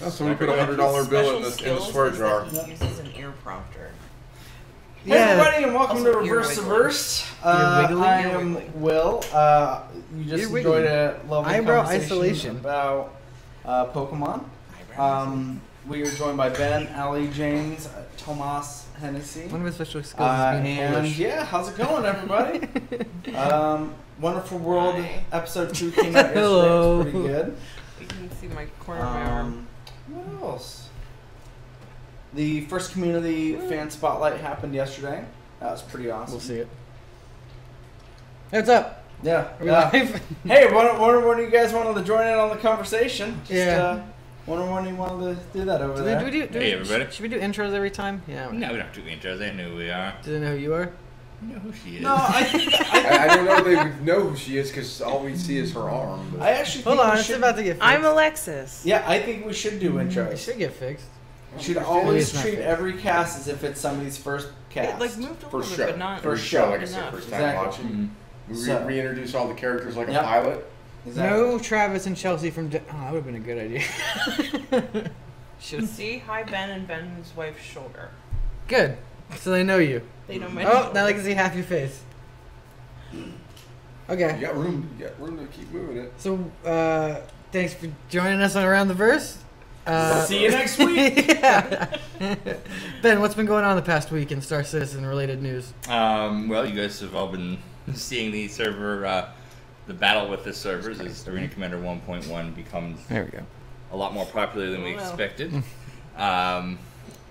Oh, someone put $100 bill in the swear jar. He uses an ear prompter. Hey everybody, and welcome to Reverse to Verse. I am Will. You just enjoyed a lovely conversation about Pokemon. We are joined by Ben, Ali, James, Tomas, Hennessy. One of his special skills is being and Polish. yeah, how's it going, everybody? Wonderful World episode 2 came out yesterday. Hello. It's pretty good. You can see my corner of my arm. What else? The first community fan spotlight happened yesterday. That was pretty awesome. We'll see it. Hey, what's up? Yeah. Are we live? Hey, when do you guys wanted to join in on the conversation? Just, wonder when you wanted to do that over there. Hey, everybody. Should we do intros every time? Yeah. No, we don't do intros. They know who we are. Do they know who you are? You know who she is. No, I don't know if they would know who she is because all we see is her arm. But. I actually Hold think on, we it's should, about to get fixed. I'm Alexis. Yeah, I think we should do It intros. should get fixed. We should always treat every cast as if it's somebody's first cast. It like moved a For little sure. bit, but not For For sure. sure, like I said, enough. first time Exactly. watching. We So- reintroduce all the characters like Yep. a pilot. Exactly. No Travis and Chelsea from... Oh, that would have been a good idea. Should See, hi Ben and Ben's wife's shoulder. Good. So they know you. They know my Oh, shoulder. now they can see half your face. Okay. You got room. You got room to keep moving it. So, thanks for joining us on Around the Verse. See you next week. Yeah. Ben, what's been going on the past week in Star Citizen related news? Well, you guys have all been seeing the server, the battle with the servers as Arena Commander 1.1 becomes There we go. a lot more popular than we expected.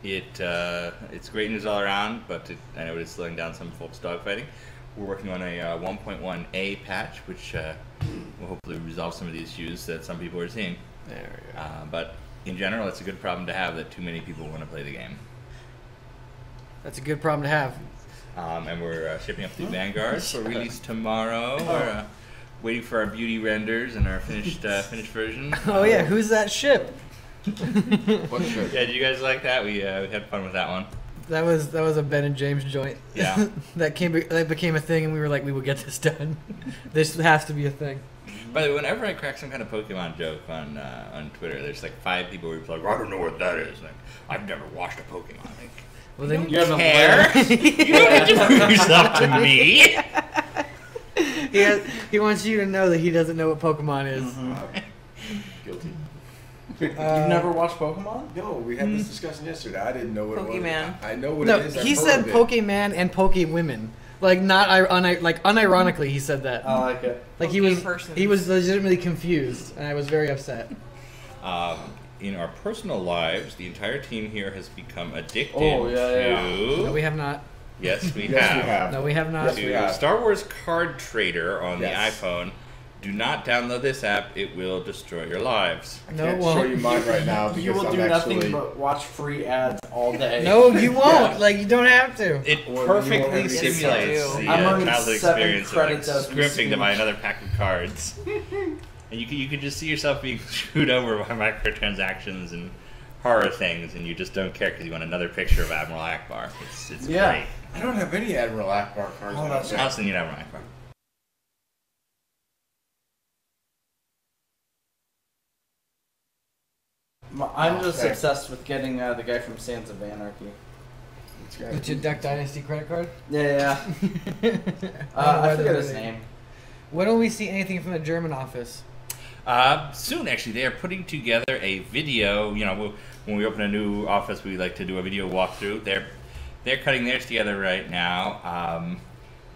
It's great news all around, but I know it is slowing down some folks' dogfighting. We're working on a 1.1a patch, which will hopefully resolve some of the issues that some people are seeing. There we go. But in general, it's a good problem to have that too many people want to play the game. That's a good problem to have. And we're shipping up the Vanguard for release tomorrow. We're waiting for our beauty renders and our finished version. Oh yeah, who's that ship? What should? Yeah, did you guys like that? We had fun with that one. That was a Ben and James joint. Yeah. that became a thing, and we were like, we will get this done. This has to be a thing. By the way, whenever I crack some kind of Pokemon joke on Twitter, there's like 5 people who reply, I don't know what that is. Like, I've never watched a Pokemon. Like, Well, then You haven't care. learned. You don't need to prove yourself to me. he wants you to know that he doesn't know what Pokemon is. Guilty. You've never watched Pokemon? No, we had this discussion yesterday. I didn't know what it Pokemon. was. I know what No, it is. he I've said heard of it. Pokemon and Pokewomen. Like not like unironically, he said that. I like it. Like he Pokepersons. was legitimately confused, and I was very upset. In our personal lives, the entire team here has become addicted yeah. to... No, we have not. Yes, we Yes, have. we have. No, we have not. Yes, we To have. Star Wars Card Trader on Yes. the iPhone. Do not download this app. It will destroy your lives. I No, can't it won't. show you mine right now because You will I'm do actually... nothing but watch free ads all day. No, you won't. Like you don't have to. It Or you perfectly won't have simulates to. the I'm earning childhood 7 experience of like, credits as we scrimpting to speak. buy another pack of cards. And you could just see yourself being screwed over by microtransactions and horror things, and you just don't care because you want another picture of Admiral Akbar. It's Yeah. great. I don't have any Admiral Akbar cards. Oh, that's right. I'll send you an Admiral Akbar. I'm just Okay. obsessed with getting the guy from Sands of Anarchy. With your Duck Dynasty credit card. Yeah. I forget his name. When will we see anything from the German office? Soon, actually, they are putting together a video. You know, when we open a new office, we like to do a video walkthrough. They're cutting theirs together right now.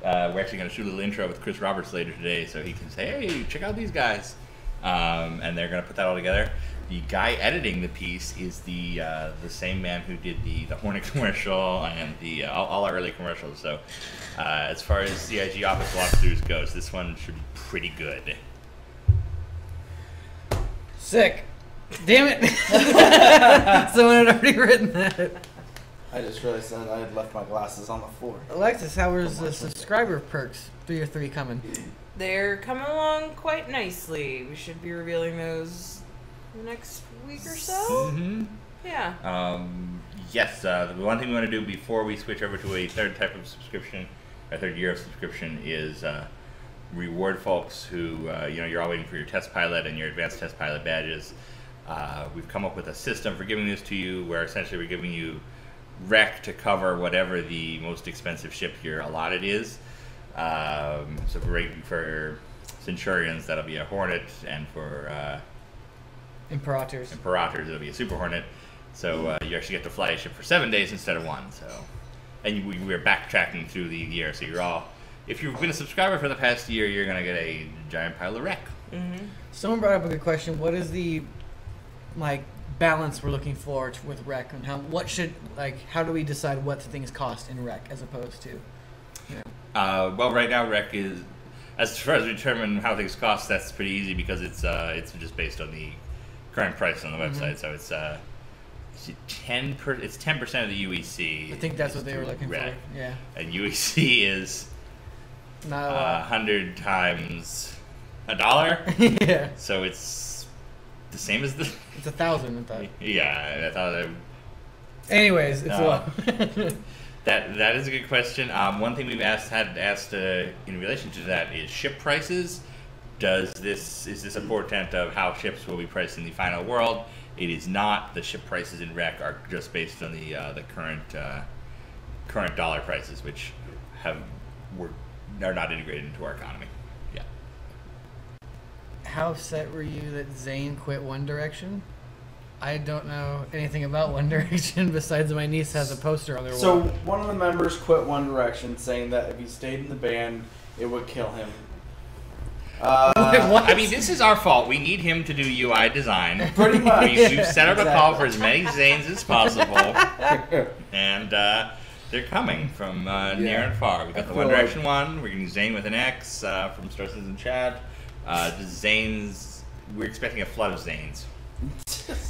We're actually going to shoot a little intro with Chris Roberts later today, so he can say, "Hey, check out these guys," and they're going to put that all together. The guy editing the piece is the same man who did the Hornet commercial and the all our early commercials. So, as far as CIG office walkthroughs goes, this one should be pretty good. Sick. Damn it. Someone had already written that. I just realized that I had left my glasses on the floor. Alexis, how was the subscriber perks 3 or 3 coming? They're coming along quite nicely. We should be revealing those next week or so. Mm-hmm. Yeah. Yes, the one thing we want to do before we switch over to a third type of subscription, a third year of subscription, is reward folks who, you're all waiting for your test pilot and your advanced test pilot badges. We've come up with a system for giving this to you, where essentially we're giving you rec to cover whatever the most expensive ship you're allotted is. So for Centurions, that'll be a Hornet, and for Imperators, it'll be a Super Hornet. So you actually get to fly a ship for 7 days instead of 1. So, and we're backtracking through the year. So you're all, if you've been a subscriber for the past year, you're gonna get a giant pile of rec. Mm-hmm. Someone brought up a good question. What is the balance we're looking for with rec, and how do we decide what things cost in rec as opposed to, you know? Well, right now rec is, as far as we determine how things cost, that's pretty easy because it's just based on the current price on the website. So it's 10%. It's 10% of the UEC. I think that's what they were looking rec. for. Yeah. And UEC is not a lot. 100 times $1. Yeah. So it's the same as the. It's 1,000. I thought. Yeah, I thought. Anyways, it's a lot. That is a good question. One thing we've asked in relation to that is ship prices. Is this a portent of how ships will be priced in the final world? It is not. The ship prices in rec are just based on the current dollar prices, which are not integrated into our economy. Yeah. How upset were you that Zane quit One Direction? I don't know anything about One Direction besides my niece has a poster on their wall. So one of the members quit One Direction, saying that if he stayed in the band, it would kill him. I mean, this is our fault. We need him to do UI design. Pretty much. We've set up a call for as many Zanes as possible, and they're coming from near and far. We got the One Direction one. We're getting Zane with an X from Stars and Chad. The Zanes. We're expecting a flood of Zanes.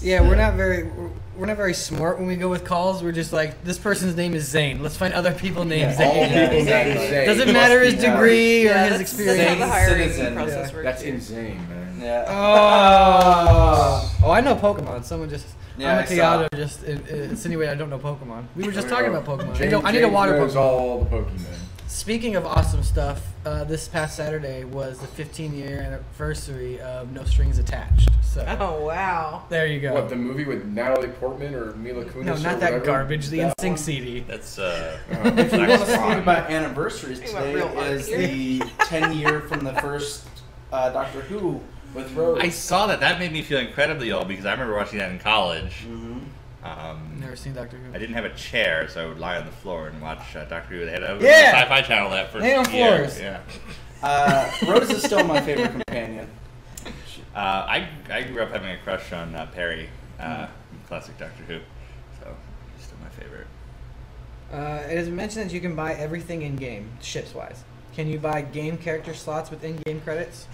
Yeah, we're not very smart when we go with calls. We're just like, this person's name is Zane. Let's find other people named Zane. Doesn't matter his degree or his experience. The hiring process works. That's insane, man. Yeah. Oh, I know Pokemon. Someone just. Yeah, Amakiato just insinuated I don't know Pokemon. We were just talking about Pokemon. I need a water knows Pokemon. all the Pokemon. Speaking of awesome stuff, this past Saturday was the 15-year anniversary of No Strings Attached. So, oh, wow. There you go. What, the movie with Natalie Portman or Mila Kunis? No, not that garbage. The NSYNC CD. That's If you want to speak about anniversaries, today is the 10-year from the first Doctor Who with Rose. I saw that. That made me feel incredibly old because I remember watching that in college. Never seen Doctor Who. I didn't have a chair, so I would lie on the floor and watch Doctor Who. They had a Sci-Fi Channel that first Lay on year. floors. Yeah. Rose is still my favorite companion. I grew up having a crush on Perry, classic Doctor Who, so he's still my favorite. It is mentioned that you can buy everything in-game, ships-wise. Can you buy game character slots with in-game credits?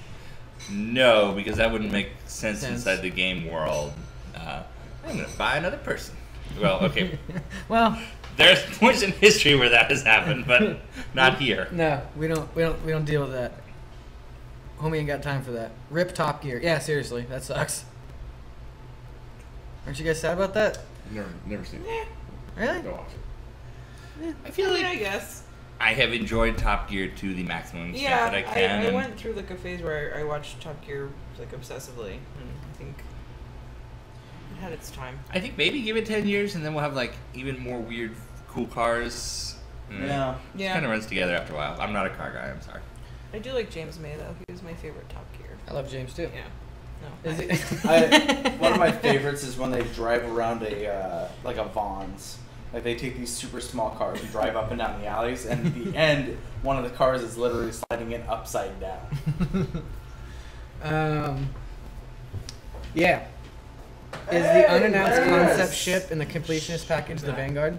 No, because that wouldn't make sense inside the game world. I'm going to buy another person. Well, okay. Well, there's points in history where that has happened, but not here. No, we don't deal with that. Homie ain't got time for that. Rip Top Gear. Yeah, seriously, that sucks. Aren't you guys sad about that? Never seen it. Really? Go watch it. I feel like I guess. I have enjoyed Top Gear to the maximum extent that I can. I went through like a phase where I watched Top Gear like obsessively, and I think it had its time. I think maybe give it 10 years and then we'll have like even more weird, cool cars. Yeah. It kind of runs together after a while. I'm not a car guy. I'm sorry. I do like James May though. He was my favorite Top Gear. I love James too. Yeah. No. Is it? One of my favorites is when they drive around a Vaughn's. Like they take these super small cars and drive up and down the alleys, and at the end, one of the cars is literally sliding in upside down. Yeah. Is the unannounced concept ship in the completionist package the Vanguard?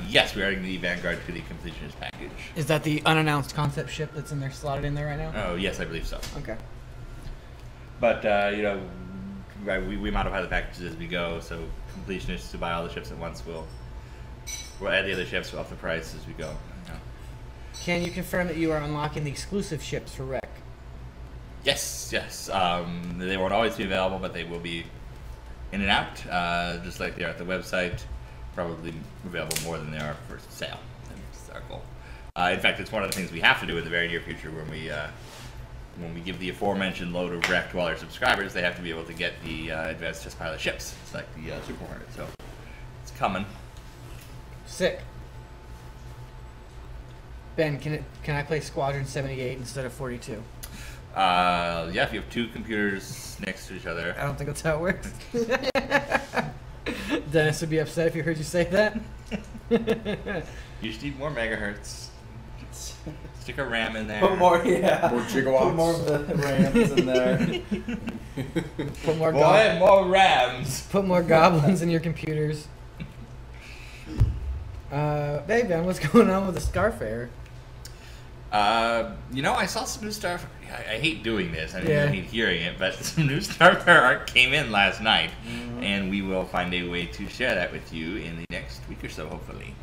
Yes, we're adding the Vanguard to the completionist package. Is that the unannounced concept ship that's in there, slotted in there right now? Oh, yes, I believe so. Okay. But, we modify the packages as we go, so completionists who buy all the ships at once will add the other ships off the price as we go. Can you confirm that you are unlocking the exclusive ships for Rec? Yes. They won't always be available, but they will be in and out, just like they are at the website. Probably available more than they are for sale. That's our goal. In fact, it's one of the things we have to do in the very near future when we when we give the aforementioned load of rec to all our subscribers, they have to be able to get the advanced test pilot ships. It's like the Super Hornet, so it's coming. Sick. Ben, can I play Squadron 78 instead of 42? Yeah, if you have two computers next to each other. I don't think that's how it works. Dennis would be upset if he heard you say that. You just need more megahertz. Stick a RAM in there. Put more, More gigawatts. Put more of the RAMs in there. Put more more RAMs. Put more goblins in your computers. Hey Ben, what's going on with the Starfare? You know, I saw some new Starfare. I hate doing this. I hate hearing it, but some new Starfare art came in last night, and we will find a way to share that with you in the next week or so, hopefully.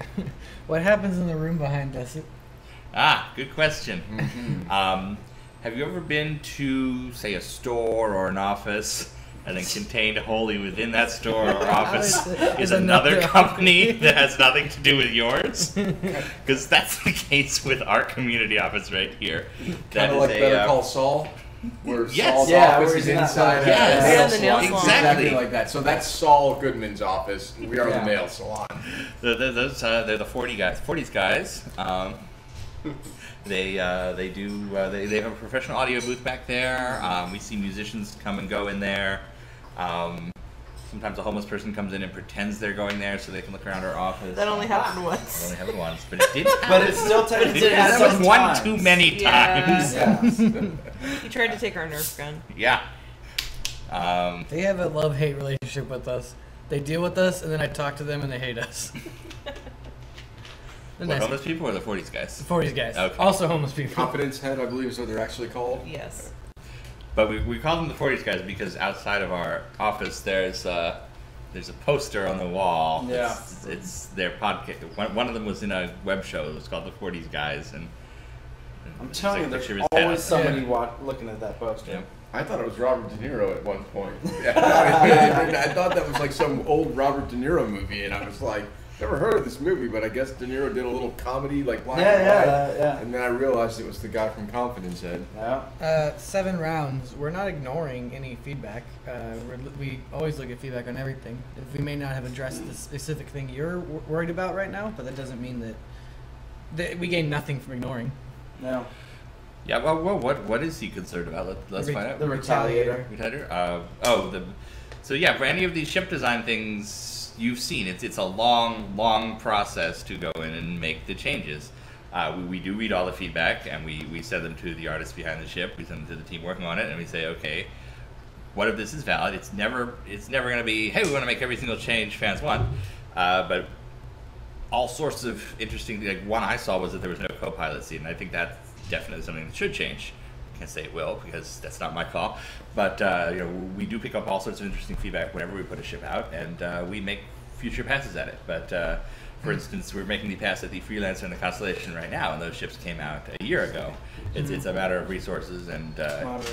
What happens in the room behind us? Good question. Have you ever been to, say, a store or an office, and then contained wholly within that store or office is another company that has nothing to do with yours? Because that's the case with our community office right here. Kind of like Better Call Saul, where Saul's Yeah, office where is he's inside not- a Yeah, nail the nail salon. salon. Exactly Like that. So that's Saul Goodman's office. We are the nail salon. They're the 40s guys. They have a professional audio booth back there. We see musicians come and go in there. Sometimes a homeless person comes in and pretends they're going there so they can look around our office. That only happened It once. only happened once, but it did happen. But it's still technically That was one too many times. Yeah. Yeah. He tried to take our Nerf gun. Yeah. They have a love-hate relationship with us. They deal with us, and then I talk to them, and they hate us. What, Nice. homeless people or the 40s guys? 40s guys. Okay. Also homeless people. Confidence Head, I believe is what they're actually called. Yes. But we call them the 40s guys because outside of our office there's a poster on the wall. Yeah. It's their podcast. One of them was in a web show. It was called the 40s guys, and I'm telling you, there's there's like a picture of his always dad. somebody looking at that poster. Yeah. I thought it was Robert De Niro at one point. I thought that was like some old Robert De Niro movie, and I was like, never heard of this movie, but I guess De Niro did a little comedy, like black and white. Yeah. And then I realized it was the guy from Confidence Head. Yeah. 7 rounds. We're not ignoring any feedback. We always look at feedback on everything. We may not have addressed the specific thing you're worried about right now, but that doesn't mean that we gain nothing from ignoring. No. Yeah. Well, what is he concerned about? Let's find out. The Retaliator. So yeah, for any of these ship design things you've seen, it's a long process to go in and make the changes. We do read all the feedback, and we send them to the artists behind the ship. We send them to the team working on it, and we say, okay, what if this is valid? It's never going to be, hey, we want to make every single change fans want. But all sorts of interesting, like one I saw was that there was no co-pilot scene, and I think that's definitely something that should change. Can't say it will because that's not my call, but we do pick up all sorts of interesting feedback whenever we put a ship out, and we make future passes at it. But for instance, we're making the pass at the Freelancer and the Constellation right now, and those ships came out a year ago. It's a matter of resources and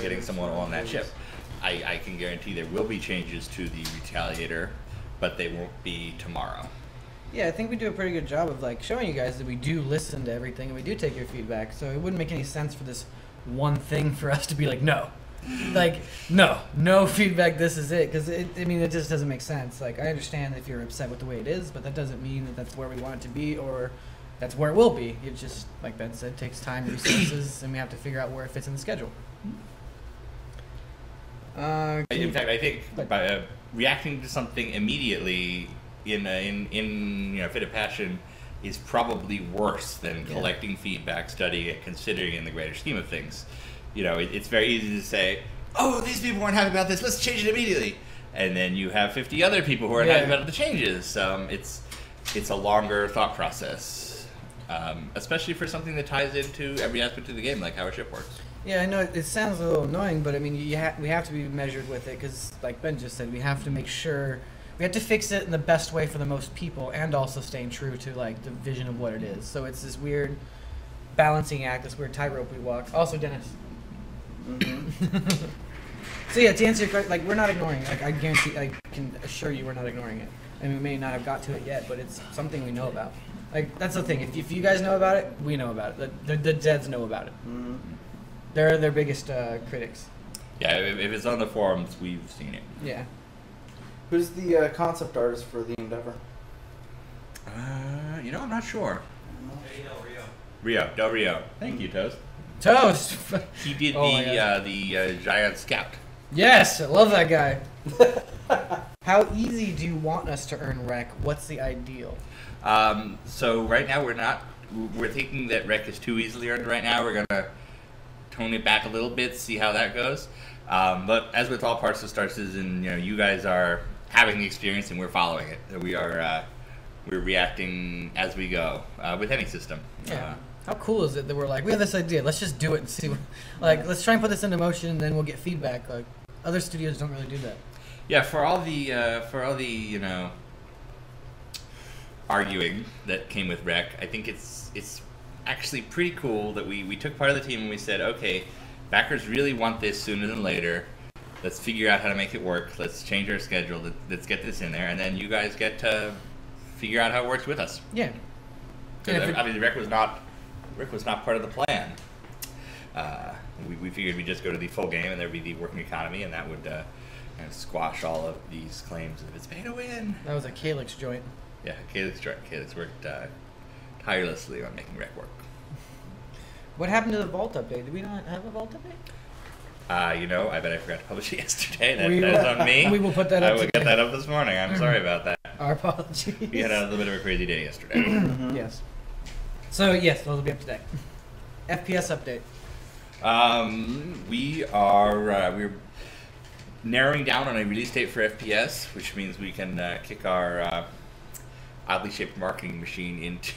getting someone on that ship. I can guarantee there will be changes to the Retaliator, but they won't be tomorrow. Yeah, I think we do a pretty good job of like showing you guys that we do listen to everything and we do take your feedback. So it wouldn't make any sense for this one thing for us to be like, no feedback, this is it, because it just doesn't make sense. Like, I understand if you're upset with the way it is, but that doesn't mean that that's where we want it to be or that's where it will be. It just, like Ben said, takes time, resources, and we have to figure out where it fits in the schedule. In fact, I think by reacting to something immediately in a fit of passion is probably worse than collecting feedback, studying it, considering it in the greater scheme of things. It's very easy to say, oh, these people weren't happy about this, let's change it immediately. And then you have 50 other people who are happy about the changes. It's a longer thought process, especially for something that ties into every aspect of the game, like how a ship works. Yeah, I know it sounds a little annoying, but I mean, we have to be measured with it because, like Ben just said, we have to make sure we have to fix it in the best way for the most people, and also staying true to like the vision of what it is. So it's this weird balancing act, this weird tightrope we walk. Also, Dennis. So yeah, to answer your question, like we're not ignoring. Like I guarantee, I can assure you, we're not ignoring it. And we may not have got to it yet, but it's something we know about. Like that's the thing. If you guys know about it, we know about it. The Deads know about it. They're their biggest critics. Yeah, if it's on the forums, we've seen it. Yeah. Who's the concept artist for the Endeavor? You know, I'm not sure. Rio. Del Rio. Thank you, Toast. Toast! He did the Giant Scout. Yes, I love that guy. How easy do you want us to earn rec? What's the ideal? So right now we're thinking that rec is too easily earned right now. We're gonna tone it back a little bit, see how that goes. But as with all parts of Star Citizen, you guys are having the experience and we're following it. We're reacting as we go with any system. Yeah. How cool is it that we're like, we have this idea, let's just do it and see. Let's try and put this into motion, and then we'll get feedback. Like, other studios don't really do that. Yeah, for all the arguing that came with rec, I think it's actually pretty cool that we took part of the team and we said, okay, backers really want this sooner than later. Let's figure out how to make it work. Let's change our schedule. Let's get this in there, and then you guys get to figure out how it works with us. Yeah. I mean, rec was not part of the plan. We figured we'd just go to the full game and there'd be the working economy, and that would kind of squash all of these claims of it's pay to win. That was a Calyx joint. Yeah, Calyx worked tirelessly on making rec work. What happened to the Vault update? Did we not have a Vault update? I bet I forgot to publish it yesterday. That is on me. We will put that up. I will get that up this morning. I'm sorry about that. Our apologies. We had a little bit of a crazy day yesterday. Yes. So yes, those will be up to date. FPS update. We're narrowing down on a release date for FPS, which means we can kick our oddly shaped marketing machine into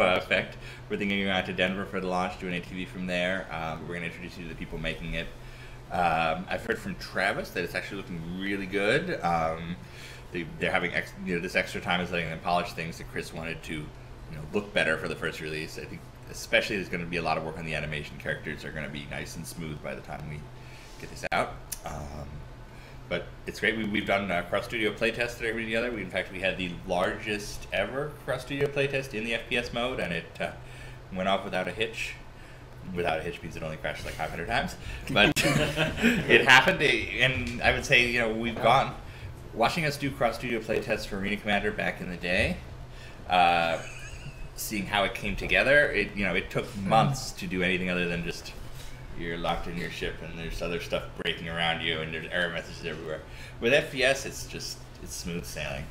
effect. We're thinking of going out to Denver for the launch, do an ATV from there. We're going to introduce you to the people making it. I've heard from Travis that it's actually looking really good. They're having this extra time is letting them polish things that Chris wanted to look better for the first release. I think especially there's going to be a lot of work on the animation. Characters are going to be nice and smooth by the time we get this out. But it's great. We've done cross-studio playtests that everybody together. In fact, we had the largest ever cross-studio playtest in the FPS mode, and it went off without a hitch. Without a hitch means it only crashed like 500 times. But it happened, and I would say, we've gone. Watching us do cross-studio playtests for Arena Commander back in the day, seeing how it came together, it took months to do anything other than just you're locked in your ship and there's other stuff breaking around you and there's error messages everywhere. With FPS, it's smooth sailing.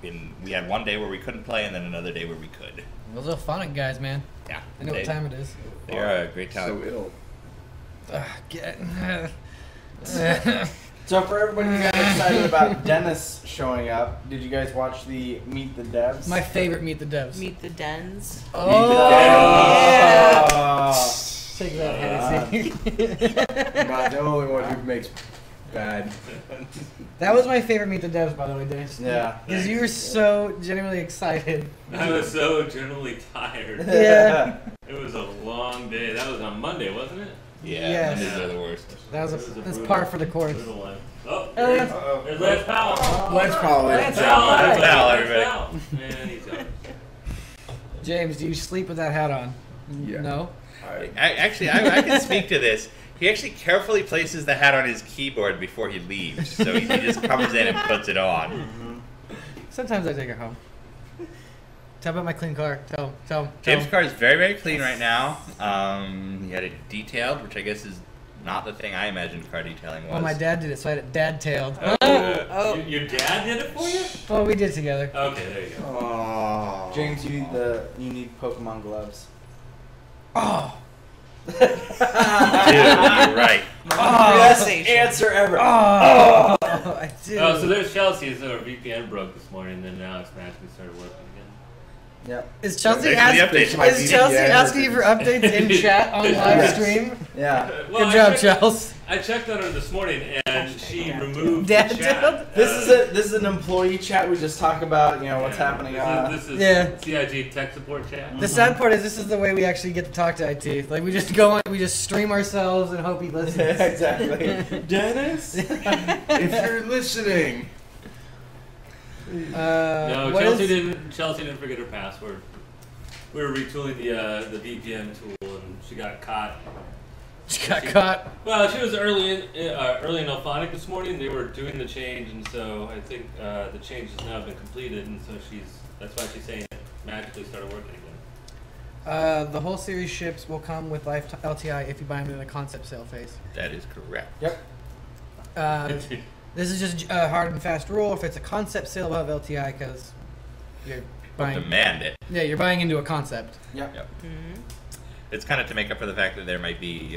We had one day where we couldn't play and then another day where we could. Those are fun guys, man. Yeah. I know what time it is. They are a great talent. So ill. So for everybody who got excited about Dennis showing up, did you guys watch the Meet the Devs? My favorite Meet the Devs. Meet the Dens. Oh, yeah. Take that, Hennessy. Not the only one who makes bad. That was my favorite Meet the Devs, by the way, Dennis. Yeah. Because you were so genuinely excited. I was so generally tired. Yeah. It was a long day. That was on Monday, wasn't it? Yeah, Yes. Mondays are the worst. That's par for the course. Brutal one. Oh, Elliot. there's Lance Powell. Let's probably. Lance Lance Powell, everybody. Powell. Man, he's out. James, do you sleep with that hat on? Yeah. No? I can speak to this. He actually carefully places the hat on his keyboard before he leaves, so he just comes in and puts it on. Sometimes I take it home. Tell about my clean car. Tell him. James' car is very, very clean right now. He had it detailed, which I guess is not the thing I imagined car detailing was. Well, my dad did it, so I had it dad-tailed. Your dad did it for you? Well, we did it together. Okay, there you go. Oh. James, you need Pokemon gloves. Oh. Dude, you're right. Best answer ever. Oh, I do. Oh, so there's Chelsea. So her VPN broke this morning, and then Alex magically started working again. Yep. Is Chelsea, Thanks for the update. is Chelsea asking you for updates in chat on live Yes. stream? Yeah. Well, Good job, Chelsea. I checked on her this morning, and she removed Dad the chat. This is an employee chat. We just talk about what's happening. This is Yeah. CIG tech support chat. The sad part is this is the way we actually get to talk to IT. Like we just go on, we just stream ourselves and hope he listens. Exactly. Dennis, If you're listening. No, what Chelsea is- didn't forget her password. We were retooling the VPN tool, and she got caught She got caught. Well, she was early in Alphonic this morning. They were doing the change, and so I think the change has now been completed, and so that's why she's saying it magically started working again. The whole series ships will come with life LTI if you buy them in the concept sale phase. That is correct. Yep. This is just a hard and fast rule. If it's a concept sale above LTI, because you're buying. Demand it. Yeah, you're buying into a concept. Yep. Mm-hmm. It's kind of to make up for the fact that there might be,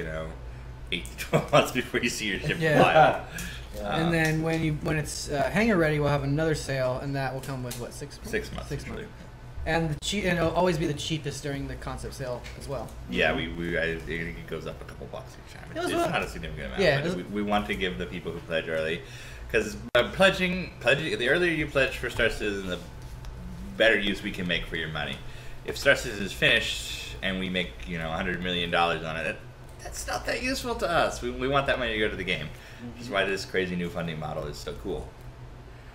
8 to 12 months before you see your ship Yeah. fly out. And then when it's hangar ready, we'll have another sale, and that will come with what 6 months? 6 months. 6 usually. months. And it'll always be the cheapest during the concept sale as well. Yeah, I think it goes up a couple bucks each time. It's well- not a significant amount. Yeah, but we want to give the people who pledge early, because pledging, the earlier you pledge for Star Citizen, the better use we can make for your money. If Star Citizen is finished and we make $100 million on it, that's not that useful to us. We want that money to go to the game. Which is why this crazy new funding model is so cool.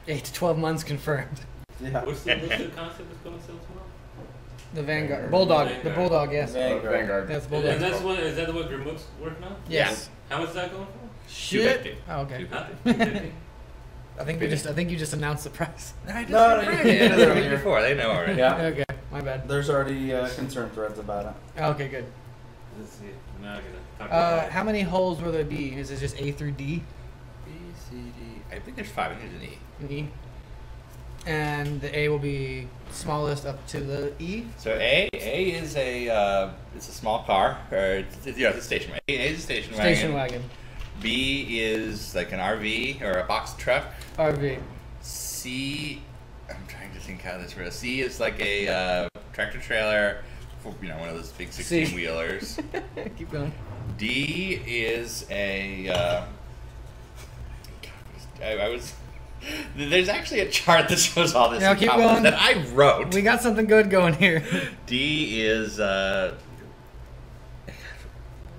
8 to 12 months confirmed. Yeah. What's the concept that's going to sell tomorrow? The Vanguard. Bulldog. Vanguard. The Bulldog, yes. Vanguard. That's Bulldog. And is that what Grimwood's working on? Yes. How much is that going for? Shit. $250. Oh, okay. $250. I think you just announced the price. No, You you did did it earlier. before. They know already. Yeah. Okay, my bad. There's already concern threads about it. Okay, good. Let's see. Now I gotta talk about How many holes will there be? Is it just A through D? B, C, D. I think there's 5. I think there's an E. An E. And the A will be smallest up to the E. So A is it's a small car, or it's a station wagon. A is a station wagon. Station wagon. B is like an RV or a box truck. RV. C, I'm trying to think how this works. C is like a tractor trailer for one of those big 16 wheelers. Keep going. D is a. There's actually a chart that shows all this Now in keep comments going. that I wrote. We got something good going here. D is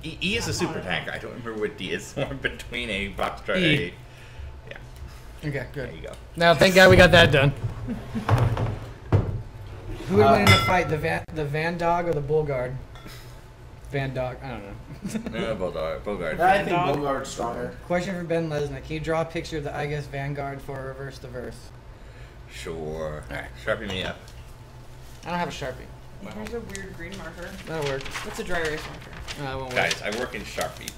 E is a super tanker. I don't remember what D is. Somewhere between a box truck. E. Yeah. Okay, good. There you go. Now, thank God we got that done. Who would win in a fight, the Van Dog or the Bull Guard? Van Dog, I don't know. No, Bogart. I think Bogard's stronger. Question for Ben Lesnick. Can you draw a picture of the Vanguard for reverse the verse? Sure. Alright. Sharpie me up. I don't have a Sharpie. There's a weird green marker. That'll work. What's a dry erase marker? It won't work. Guys, I work in Sharpie.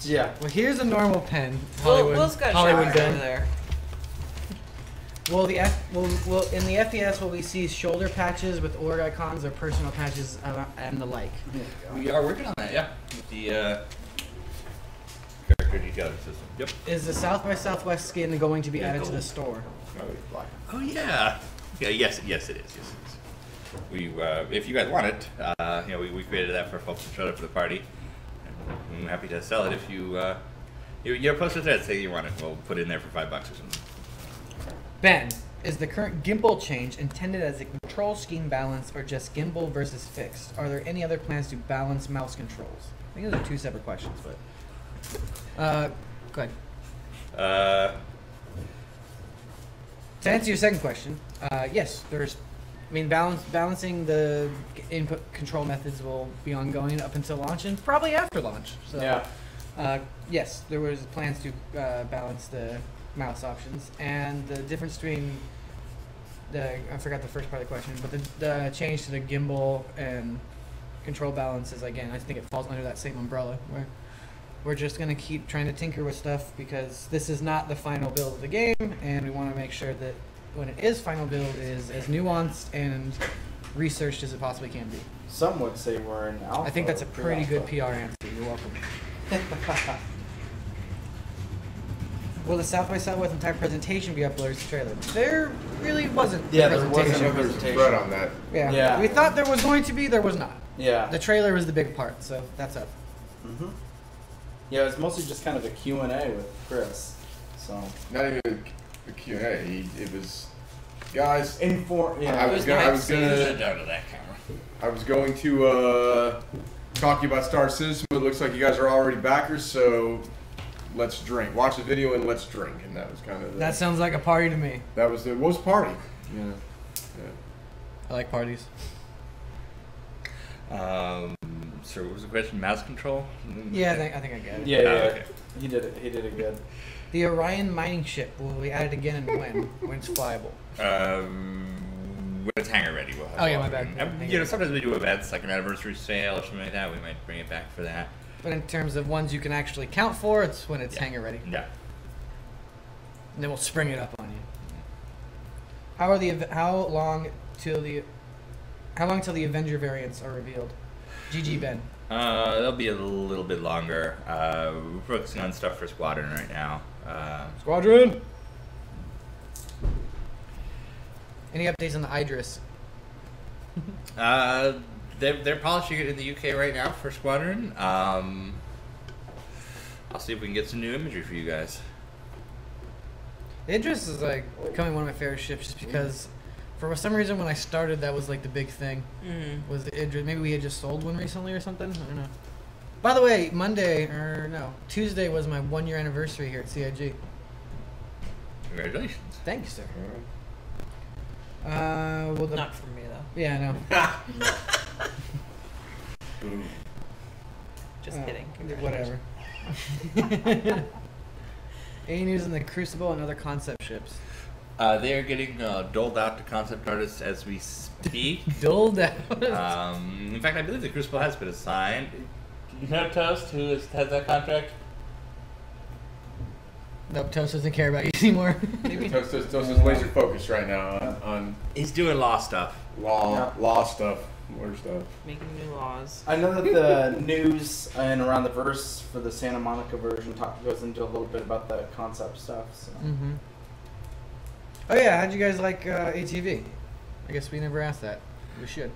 Yeah. Well, here's a normal pen. Hollywood, Will's got Hollywood Hollywood over pen. there. Will in the FPS will we see shoulder patches with org icons or personal patches and the like? We are working on that, yeah. With the character detailing system. Yep. Is the South by Southwest skin going to be added to the store? Oh yeah. Yeah. Yes. Yes, it is. Yes, it is. We, if you guys want it, we created that for folks who showed up for the party. And I'm happy to sell it if you post a thread say you want it. We'll put it in there for $5 or something. Ben, is the current gimbal change intended as a control scheme balance or just gimbal versus fixed? Are there any other plans to balance mouse controls? I think those are two separate questions, but go ahead. To answer your second question, yes, balancing the input control methods will be ongoing up until launch and probably after launch. So, Yeah. yes, there was plans to balance the mouse options, and the difference between I forgot the first part of the question, but the change to the gimbal and control balances, again, I think it falls under that same umbrella where we're just going to keep trying to tinker with stuff because this is not the final build of the game, and we want to make sure that when it is final build, it is as nuanced and researched as it possibly can be. Some would say we're in alpha. I think that's a pretty good PR answer. You're welcome. Will the South by Southwest entire presentation be uploaded to the trailer? There really wasn't. Yeah, a there presentation. wasn't. There's a thread on that. Yeah. Yeah. We thought there was going to be. There was not. Yeah. The trailer was the big part, so that's up. Mm-hmm. Yeah, it was mostly just kind of a Q&A with Chris. So. Not even a Q&A. It was, guys. Yeah. I was gonna down to that camera. I was going to talk to you about Star Citizen, but it looks like you guys are already backers, so let's drink. Watch the video and let's drink, and that was kind of That sounds like a party to me. that was the most party. Yeah. I like parties. So what was the question? Mouse control? Yeah, I think I get it. Yeah, Okay. He did it. He did it good. The Orion mining ship, will we add it again and when? When it's flyable? When it's hangar ready, we'll have Oh, yeah, it. my bad. You know, sometimes we do events like an anniversary sale or something like that. We might bring it back for that. But in terms of ones you can actually count for, it's when it's hangar ready. Yeah. And then we'll spring it up on you. How long till the Avenger variants are revealed? GG Ben. They'll be a little bit longer. We're focusing on stuff for Squadron right now. Squadron. Any updates on the Idris? They're polishing it in the UK right now for Squadron. I'll see if we can get some new imagery for you guys. The Idris is like becoming one of my favorite ships just because for some reason when I started that was like the big thing. Was the Idris. Maybe we had just sold one recently or something. I don't know. By the way, Tuesday was my 1-year anniversary here at CIG. Congratulations. Thank you, sir. Not for me though. Yeah, I know. Just kidding. Whatever. Any news on the Crucible and other concept ships? They are getting doled out to concept artists as we speak. Doled out? In fact, I believe the Crucible has been assigned. Do you know Toast, who has that contract? Nope, Toast doesn't care about you anymore. Toast is laser focused right now on He's doing law stuff. law stuff, more stuff. Making new laws. I know that the news and around the verse for the Santa Monica version goes into a little bit about the concept stuff. So. Mm-hmm. Oh yeah, how'd you guys like ATV? I guess we never asked that. We should.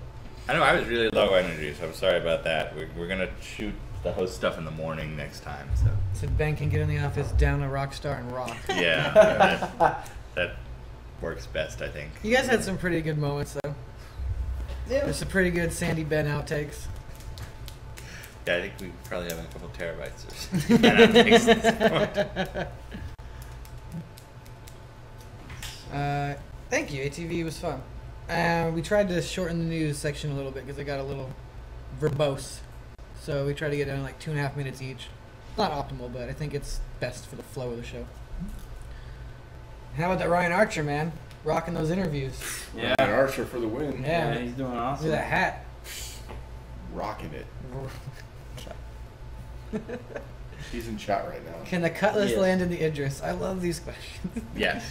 I know I was really low energy, so I'm sorry about that. We're gonna shoot the host stuff in the morning next time. So Ben can get in the office, down a rock star, and rock. yeah, that works best, I think. You guys had some pretty good moments though. Yeah. There's some pretty good Sandy Ben outtakes. Yeah, I think we probably have a couple terabytes of outtakes at this point. Thank you. ATV was fun. We tried to shorten the news section a little bit because it got a little verbose. So we tried to get down like 2.5 minutes each. Not optimal, but I think it's best for the flow of the show. How about that Ryan Archer, man? Rocking those interviews. Yeah, Ryan Archer for the win. Yeah, he's doing awesome. Look at that hat. Rocking it. He's in chat right now. Can the Cutlass Yes. land in the Idris? I love these questions. Yes.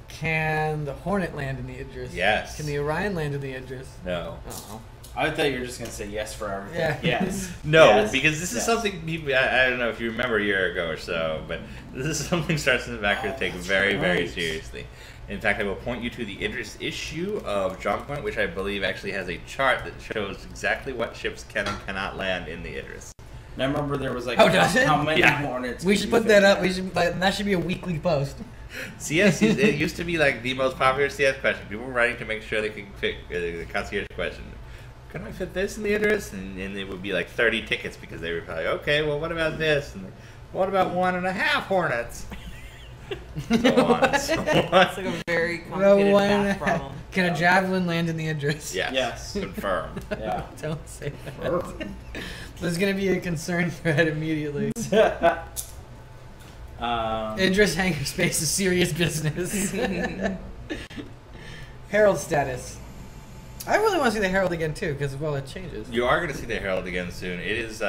Can the Hornet land in the Idris? Yes. Can the Orion land in the Idris? No. Oh. I thought you were just gonna say yes for everything. Yeah. Yes. No, Yes. because this is Yes. something people, I don't know if you remember a year ago or so, but this is something Stars in the Backer take very, very right. seriously. In fact, I will point you to the Idris issue of John Point, which I believe actually has a chart that shows exactly what ships can and cannot land in the Idris. And I remember there was like Oh, does it? how many Yeah. Hornets. We could should you put fit that up. in We there? should. That should be a weekly post. CS, it used to be like the most popular CS question. People were writing to make sure they could fit the concierge question. Can I fit this in the Idris? And it would be like 30 tickets because they were probably, okay, well, what about this? And what about 1.5 Hornets? So on and so on. It's like a very complicated math problem. Can a javelin land in the Idris? Yes. Yes. Confirm. Yeah. Don't say that. There's gonna be a concern thread immediately. Idris hangar space is serious business. Herald status. I really want to see the Herald again too, because well, it changes. You are going to see the Herald again soon. It is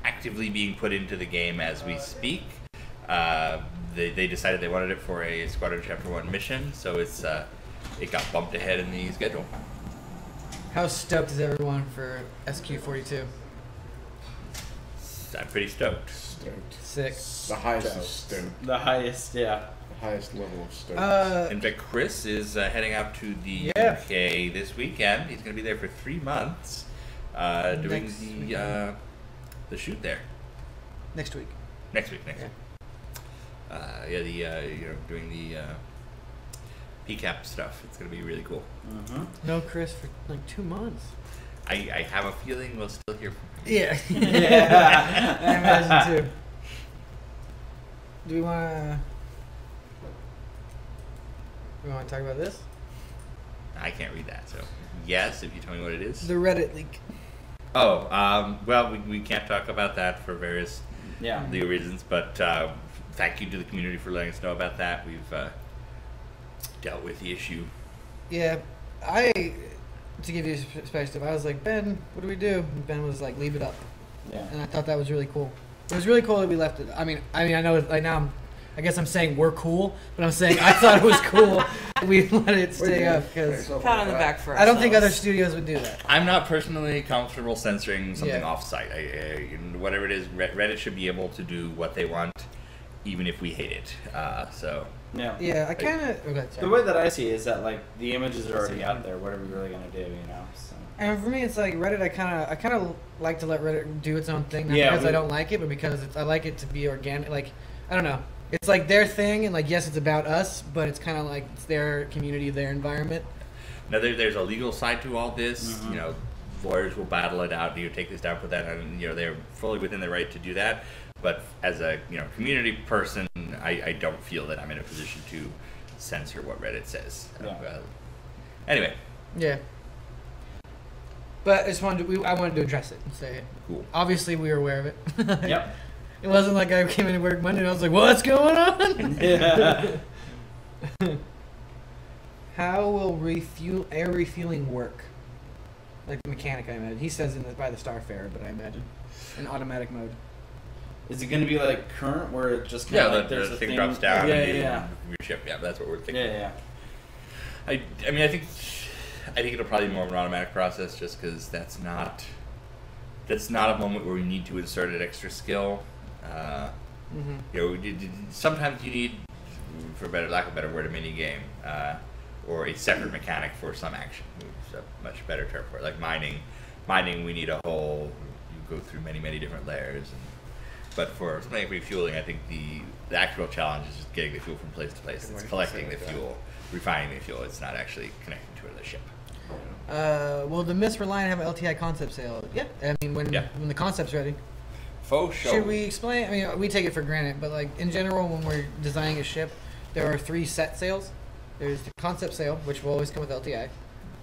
actively being put into the game as we speak. They decided they wanted it for a Squadron Chapter 1 mission, so it's it got bumped ahead in the schedule. How stoked is everyone for SQ-42? I'm pretty stoked. Stoked. Sick. The highest of stoked. The highest, yeah. The highest level of stoked. In fact, Chris is heading out to the Yeah. UK this weekend. He's going to be there for 3 months doing Next the weekend. the shoot there. Next week. Next week. Doing the PCAP stuff. It's going to be really cool. Mm-hmm. No Chris for like 2 months. I have a feeling we'll still hear from him. Yeah. Yeah. I imagine too. Do we want to talk about this? I can't read that, so yes, if you tell me what it is. The Reddit leak. Oh, well, we can't talk about that for various legal reasons, but thank you to the community for letting us know about that. We've dealt with the issue. Yeah, to give you a perspective, I was like, Ben, what do we do? And Ben was like, leave it up. Yeah. And I thought that was really cool. It was really cool that we left it. I mean, I know like now I guess I'm saying we're cool, but I'm saying I thought it was cool that we let it stay up because pat on the back for I don't think other studios would do that. I'm not personally comfortable censoring something off-site. Whatever it is, Reddit should be able to do what they want, even if we hate it. Yeah, I kind of. The way that I see it is that like the images are already out there. What are we really gonna do? So. And for me, it's like Reddit. I kind of like to let Reddit do its own thing, not because I don't like it, but because I like it to be organic. Like I don't know. It's like their thing, and like yes, it's about us, but it's kind of like it's their community, their environment. Now there's a legal side to all this. Mm-hmm. Lawyers will battle it out. Take this down, put that, and they're fully within their right to do that. But as a community person, I don't feel that I'm in a position to censor what Reddit says. Anyway. Yeah. But I just wanted to address it and say it. Cool. Obviously, we were aware of it. Yep. It wasn't like I came into work Monday and I was like, what's going on? Yeah. How will air refueling work? Like the mechanic, I imagine. He says by the Starfarer, but I imagine in automatic mode. Is it going to be like current, where it just there's the thing drops down? Yeah. Your ship. Yeah, that's what we're thinking. Yeah. I think it'll probably be more of an automatic process, just because that's not a moment where we need to insert an extra skill. Sometimes you need, for lack of a better word, a mini game or a separate mechanic for some action. It's a much better term for it. Like mining, we need a whole. You go through many different layers. But for something like refueling, I think the actual challenge is just getting the fuel from place to place. It's collecting the fuel, refining the fuel. It's not actually connecting to another ship. Will the Miss Reliant have an LTI concept sale? Yeah. I mean, when the concept's ready. Faux show. Should we explain? I mean, we take it for granted, but like in general, when we're designing a ship, there are 3 set sales. There's the concept sale, which will always come with LTI.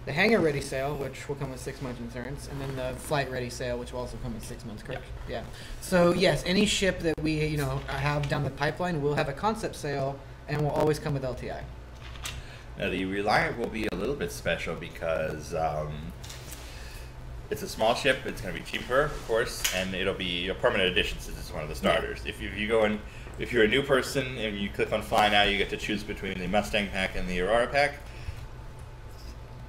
The hangar ready sale, which will come with 6 months insurance, and then the flight ready sale, which will also come with 6 months. Correct? Yeah. So yes, any ship that we have down the pipeline will have a concept sale, and will always come with LTI. Now the Reliant will be a little bit special because it's a small ship. It's going to be cheaper, of course, and it'll be a permanent addition since it's one of the starters. If you go in, if you're a new person and you click on Fly Now, you get to choose between the Mustang pack and the Aurora pack.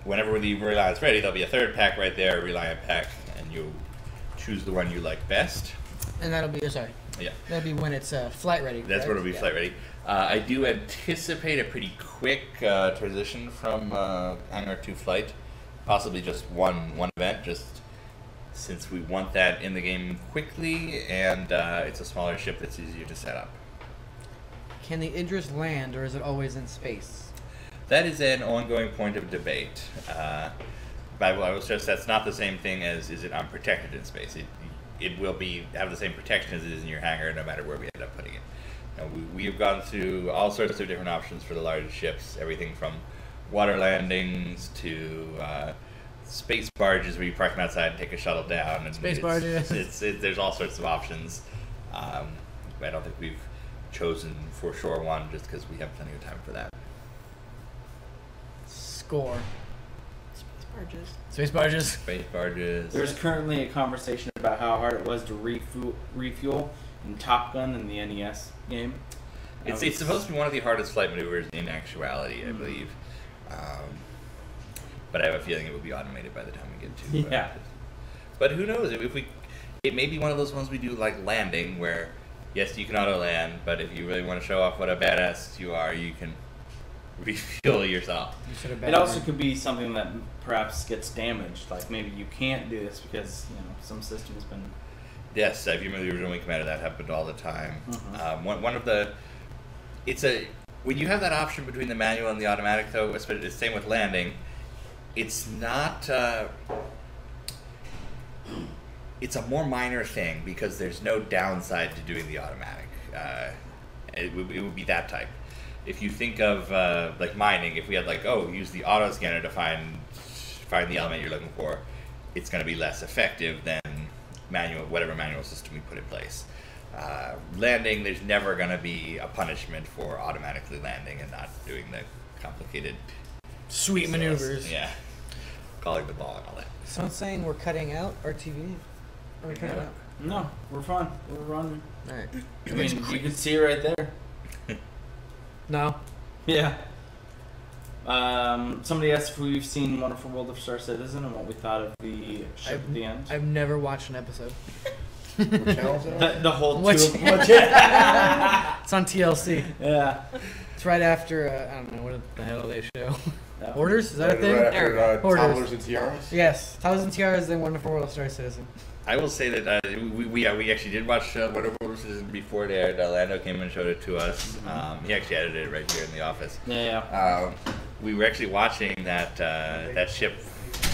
Whenever the Reliant's ready, there'll be a 3rd pack right there, a Reliant pack, and you choose the one you like best. And that'll be that'll be when it's flight ready. That's when it'll be flight ready. I do anticipate a pretty quick transition from hangar to flight, possibly just one event, just since we want that in the game quickly, and it's a smaller ship that's easier to set up. Can the Idris land, or is it always in space? That is an ongoing point of debate. But I will stress that's not the same thing as is it unprotected in space. It will have the same protection as it is in your hangar, no matter where we end up putting it. We have gone through all sorts of different options for the large ships, everything from water landings to space barges where you park them outside and take a shuttle down. And space barges. There's all sorts of options. I don't think we've chosen for sure one just because we have plenty of time for that. Score. Space barges. Space barges. There's currently a conversation about how hard it was to refuel in Top Gun in the NES game. It's supposed to be one of the hardest flight maneuvers in actuality, I believe. But I have a feeling it will be automated by the time we get to Yeah. But who knows? It may be one of those ones we do like landing, where yes, you can auto land, but if you really want to show off what a badass you are, you can refuel yourself. It also could be something that perhaps gets damaged. Like maybe you can't do this because some system's been. Yes, if you remember the original Wing Commander, that happened all the time. One of the, when you have that option between the manual and the automatic, though, it's the same with landing. It's not. It's a more minor thing because there's no downside to doing the automatic. It would be that type. If you think of like mining, if we had use the auto scanner to find the element you're looking for, it's going to be less effective than whatever manual system we put in place. Landing, there's never going to be a punishment for automatically landing and not doing the complicated sweet maneuvers. Yeah, calling the ball and all that. Someone's saying we're cutting out our TV. Are we cutting out? No, we're fine. We're running. All right. I mean, you can see it right there. No. Yeah. Somebody asked if we've seen Wonderful World of Star Citizen and what we thought of the ship at the end. I've never watched an episode. What channel is it? The whole What two. It's on TLC. Yeah. It's right after, I don't know, what the hell they show? Orders? Is that a thing? Right after Orders. Toddlers and Tiaras? Yes. Toddlers and Tiaras and Wonderful World of Star Citizen. I will say that we actually did watch Wonderful World before it aired. Lando came and showed it to us. He actually edited it right here in the office. Yeah. We were actually watching that ship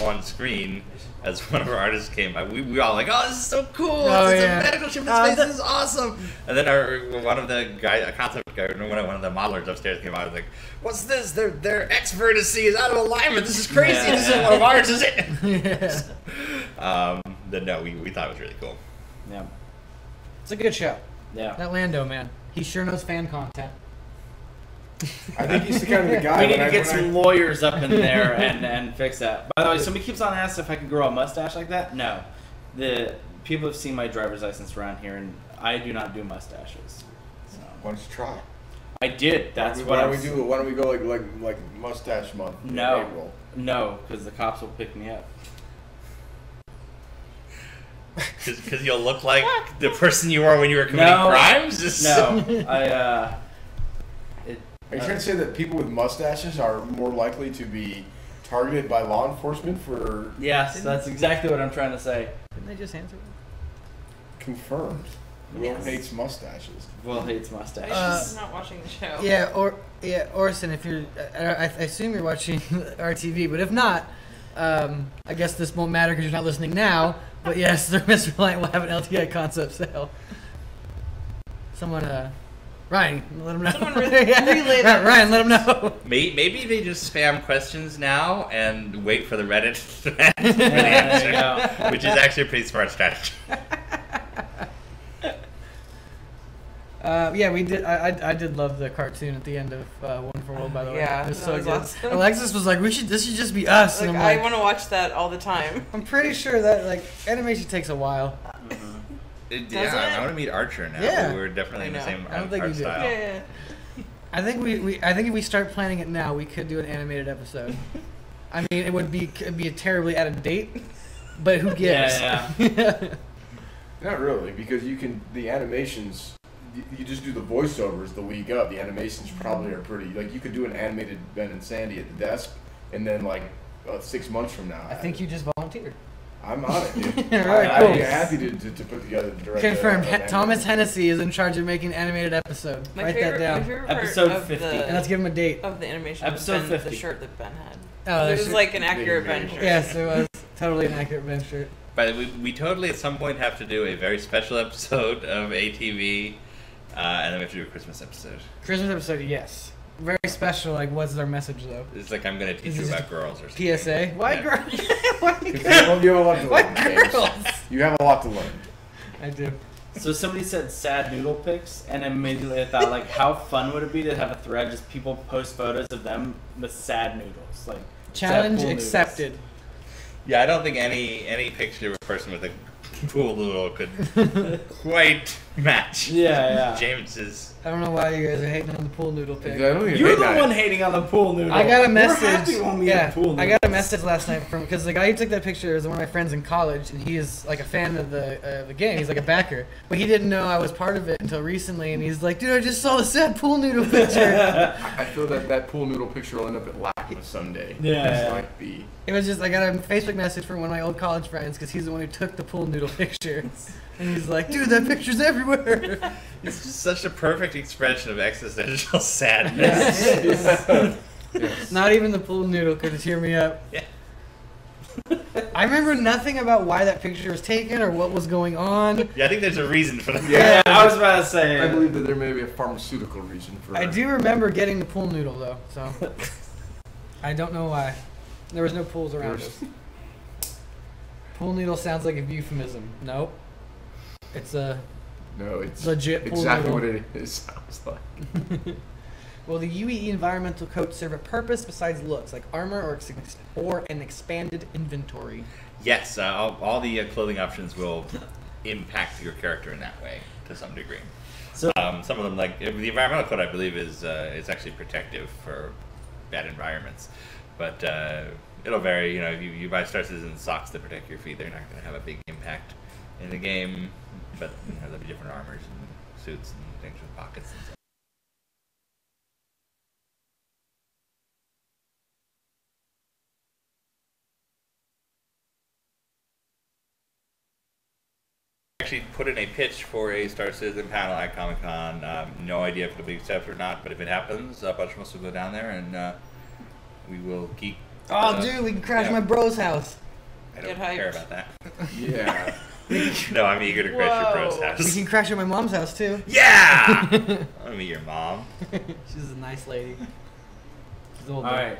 on screen as one of our artists came by. We were all like, "Oh, this is so cool! Oh, it's yeah. a medical ship in space. This is awesome!" And then one of the guys, a concept guy, one of the modelers upstairs came out and was like, "What's this? Their X vertice is out of alignment. This is crazy. Yeah. This is one of ours, is it?" Yeah. No, we thought it was really cool. Yeah. It's a good show. Yeah. That Lando, man. He sure knows fan content. I think he's the kind of the guy. We need to get some lawyers up in there and fix that. By the way, somebody keeps on asking if I can grow a mustache like that. No. The people have seen my driver's license around here, and I do not do mustaches. So. Why don't you try? I did. That's why what don't we go like mustache month? No. In April? No, because the cops will pick me up. Because you'll look like the person you were when you were committing crimes? No. Are you trying to say that people with mustaches are more likely to be targeted by law enforcement for... Yes, that's exactly what I'm trying to say. Didn't they just answer that? Confirmed. Will hates mustaches. Will hates mustaches. I'm not watching the show. Yeah, Orson, if you're... I assume you're watching RTV, but if not, I guess this won't matter because you're not listening now, but yes, the Mr. Reliant will have an LTI concept sale. Someone, Ryan, let him know. Someone relay that. Ryan, let him know. Maybe they just spam questions now and wait for the Reddit thread for the answer, which is actually a pretty smart strategy. Yeah, we did. I did love the cartoon at the end of Wonderful World. By the way, Yeah, it was that so was good. awesome. Alexis was like, this should just be us." Like, and I'm I like, want to watch that all the time. I'm pretty sure that animation takes a while. I want to meet Archer now. Yeah. We're definitely in the same I don't think art you do. style. Yeah. I think I think if we start planning it now, we could do an animated episode. I mean, it'd be a terribly out of date, but who gives? Yeah. Not really, because the animations, you just do the voiceovers the week up. The animations probably are pretty, you could do an animated Ben and Sandy at the desk, and then 6 months from now. I think you just volunteered. I'm on it, dude. All right, I'd cool. be happy to put together the direct. Confirmed. Thomas Hennessy is in charge of making an animated episode. My Write favorite, that down. My favorite Episode part of 50. And let's give him a date. of the animation Episode was Ben, 50. the shirt that Ben had. Oh, It was like an accurate Ben shirt. Yes, it was totally an accurate Ben shirt. But we totally at some point have to do a very special episode of ATV, and then we have to do a Christmas episode. Christmas episode, yes. Very special. What's their message though? It's like I'm going to teach you about girls or something. PSA. Why Yeah. girls? Why You have a lot to Why learn, James. girls? You have a lot to learn. I do. So somebody said sad noodle pics, and immediately I thought, how fun would it be to have a thread just people post photos of them with sad noodles, Challenge sad pool accepted. Yeah, I don't think any picture of a person with a pool noodle could quite match Yeah. James's. I don't know why you guys are hating on the pool noodle pic. You're the one hating on the pool noodle. I got a We're message. happy when we have pool noodles. I got a message last night because the guy who took that picture is one of my friends in college, and he is a fan of the game. He's a backer, but he didn't know I was part of it until recently. And he's like, "Dude, I just saw the sad pool noodle picture." I feel that pool noodle picture will end up at Lacma someday. Yeah. It was just I got a Facebook message from one of my old college friends because he's the one who took the pool noodle picture, and he's like, "Dude, that picture's everywhere." It's just such a perfect expression of existential sadness. Yes. Not even the pool noodle could cheer me up. Yeah. I remember nothing about why that picture was taken or what was going on. Yeah, I think there's a reason for that. Yeah, I was about to say. I believe that there may be a pharmaceutical reason for I do remember getting the pool noodle though, so I don't know why. There was no pools around us. Pool noodle sounds like a euphemism. Nope. It's a legit pool exactly noodle. what it sounds like. Will the UEE environmental coat serve a purpose besides looks, like armor or an expanded inventory? Yes, all the clothing options will impact your character in that way to some degree. So some of them, like the environmental coat, I believe is actually protective for bad environments, but it'll vary. You know, if you buy Star Citizen socks that protect your feet, they're not going to have a big impact in the game. But you know, there'll be different armors and suits and things with pockets and stuff. Actually put in a pitch for a Star Citizen panel at Comic-Con. No idea if it'll be accepted or not, but if it happens, a bunch of us will go down there and we will geek. Oh, dude, we can crash my bro's house. I don't care about that. Yeah. No, I'm eager to crash your bro's house. We can crash at my mom's house too. Yeah! Let me meet your mom. She's a nice lady. She's old. All right.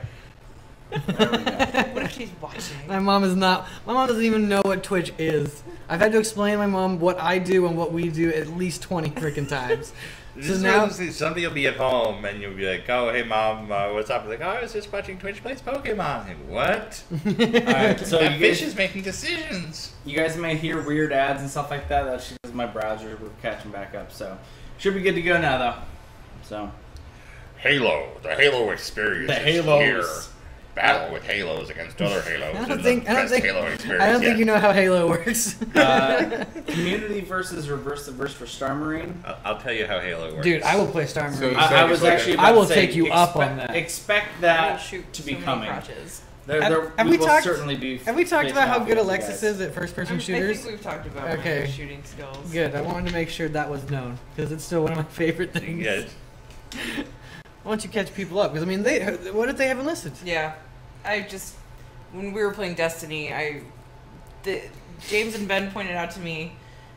What if she's watching? My mom is not. My mom doesn't even know what Twitch is. I've had to explain to my mom what I do and what we do at least 20 freaking times. So now somebody will be at home and you'll be like, "Oh, hey mom, what's up?" Like, "Oh, I was just watching Twitch plays Pokemon." Like, what? All right, so that bitch is making decisions. You guys may hear weird ads and stuff like that. That's just my browser was catching back up. So should be good to go now, though. So Halo, the Halo experience. The is Halos. here. Battle with Halos against other Halos. I don't think You you know how Halo works. Community versus reverse the verse for Star Marine. I'll tell you how Halo works. Dude, I will play Star Marine. I was actually about I will to say, take you up on that. Expect that shoot to be so many coming. crotches. Have we talked about how good Alexis is at first-person shooters? I think we've talked about okay. my shooting skills. Good. I wanted to make sure that was known because it's still one of my favorite things. Good. Why don't you catch people up? Because I mean, what if they haven't listened? Yeah, when we were playing Destiny, James and Ben pointed out to me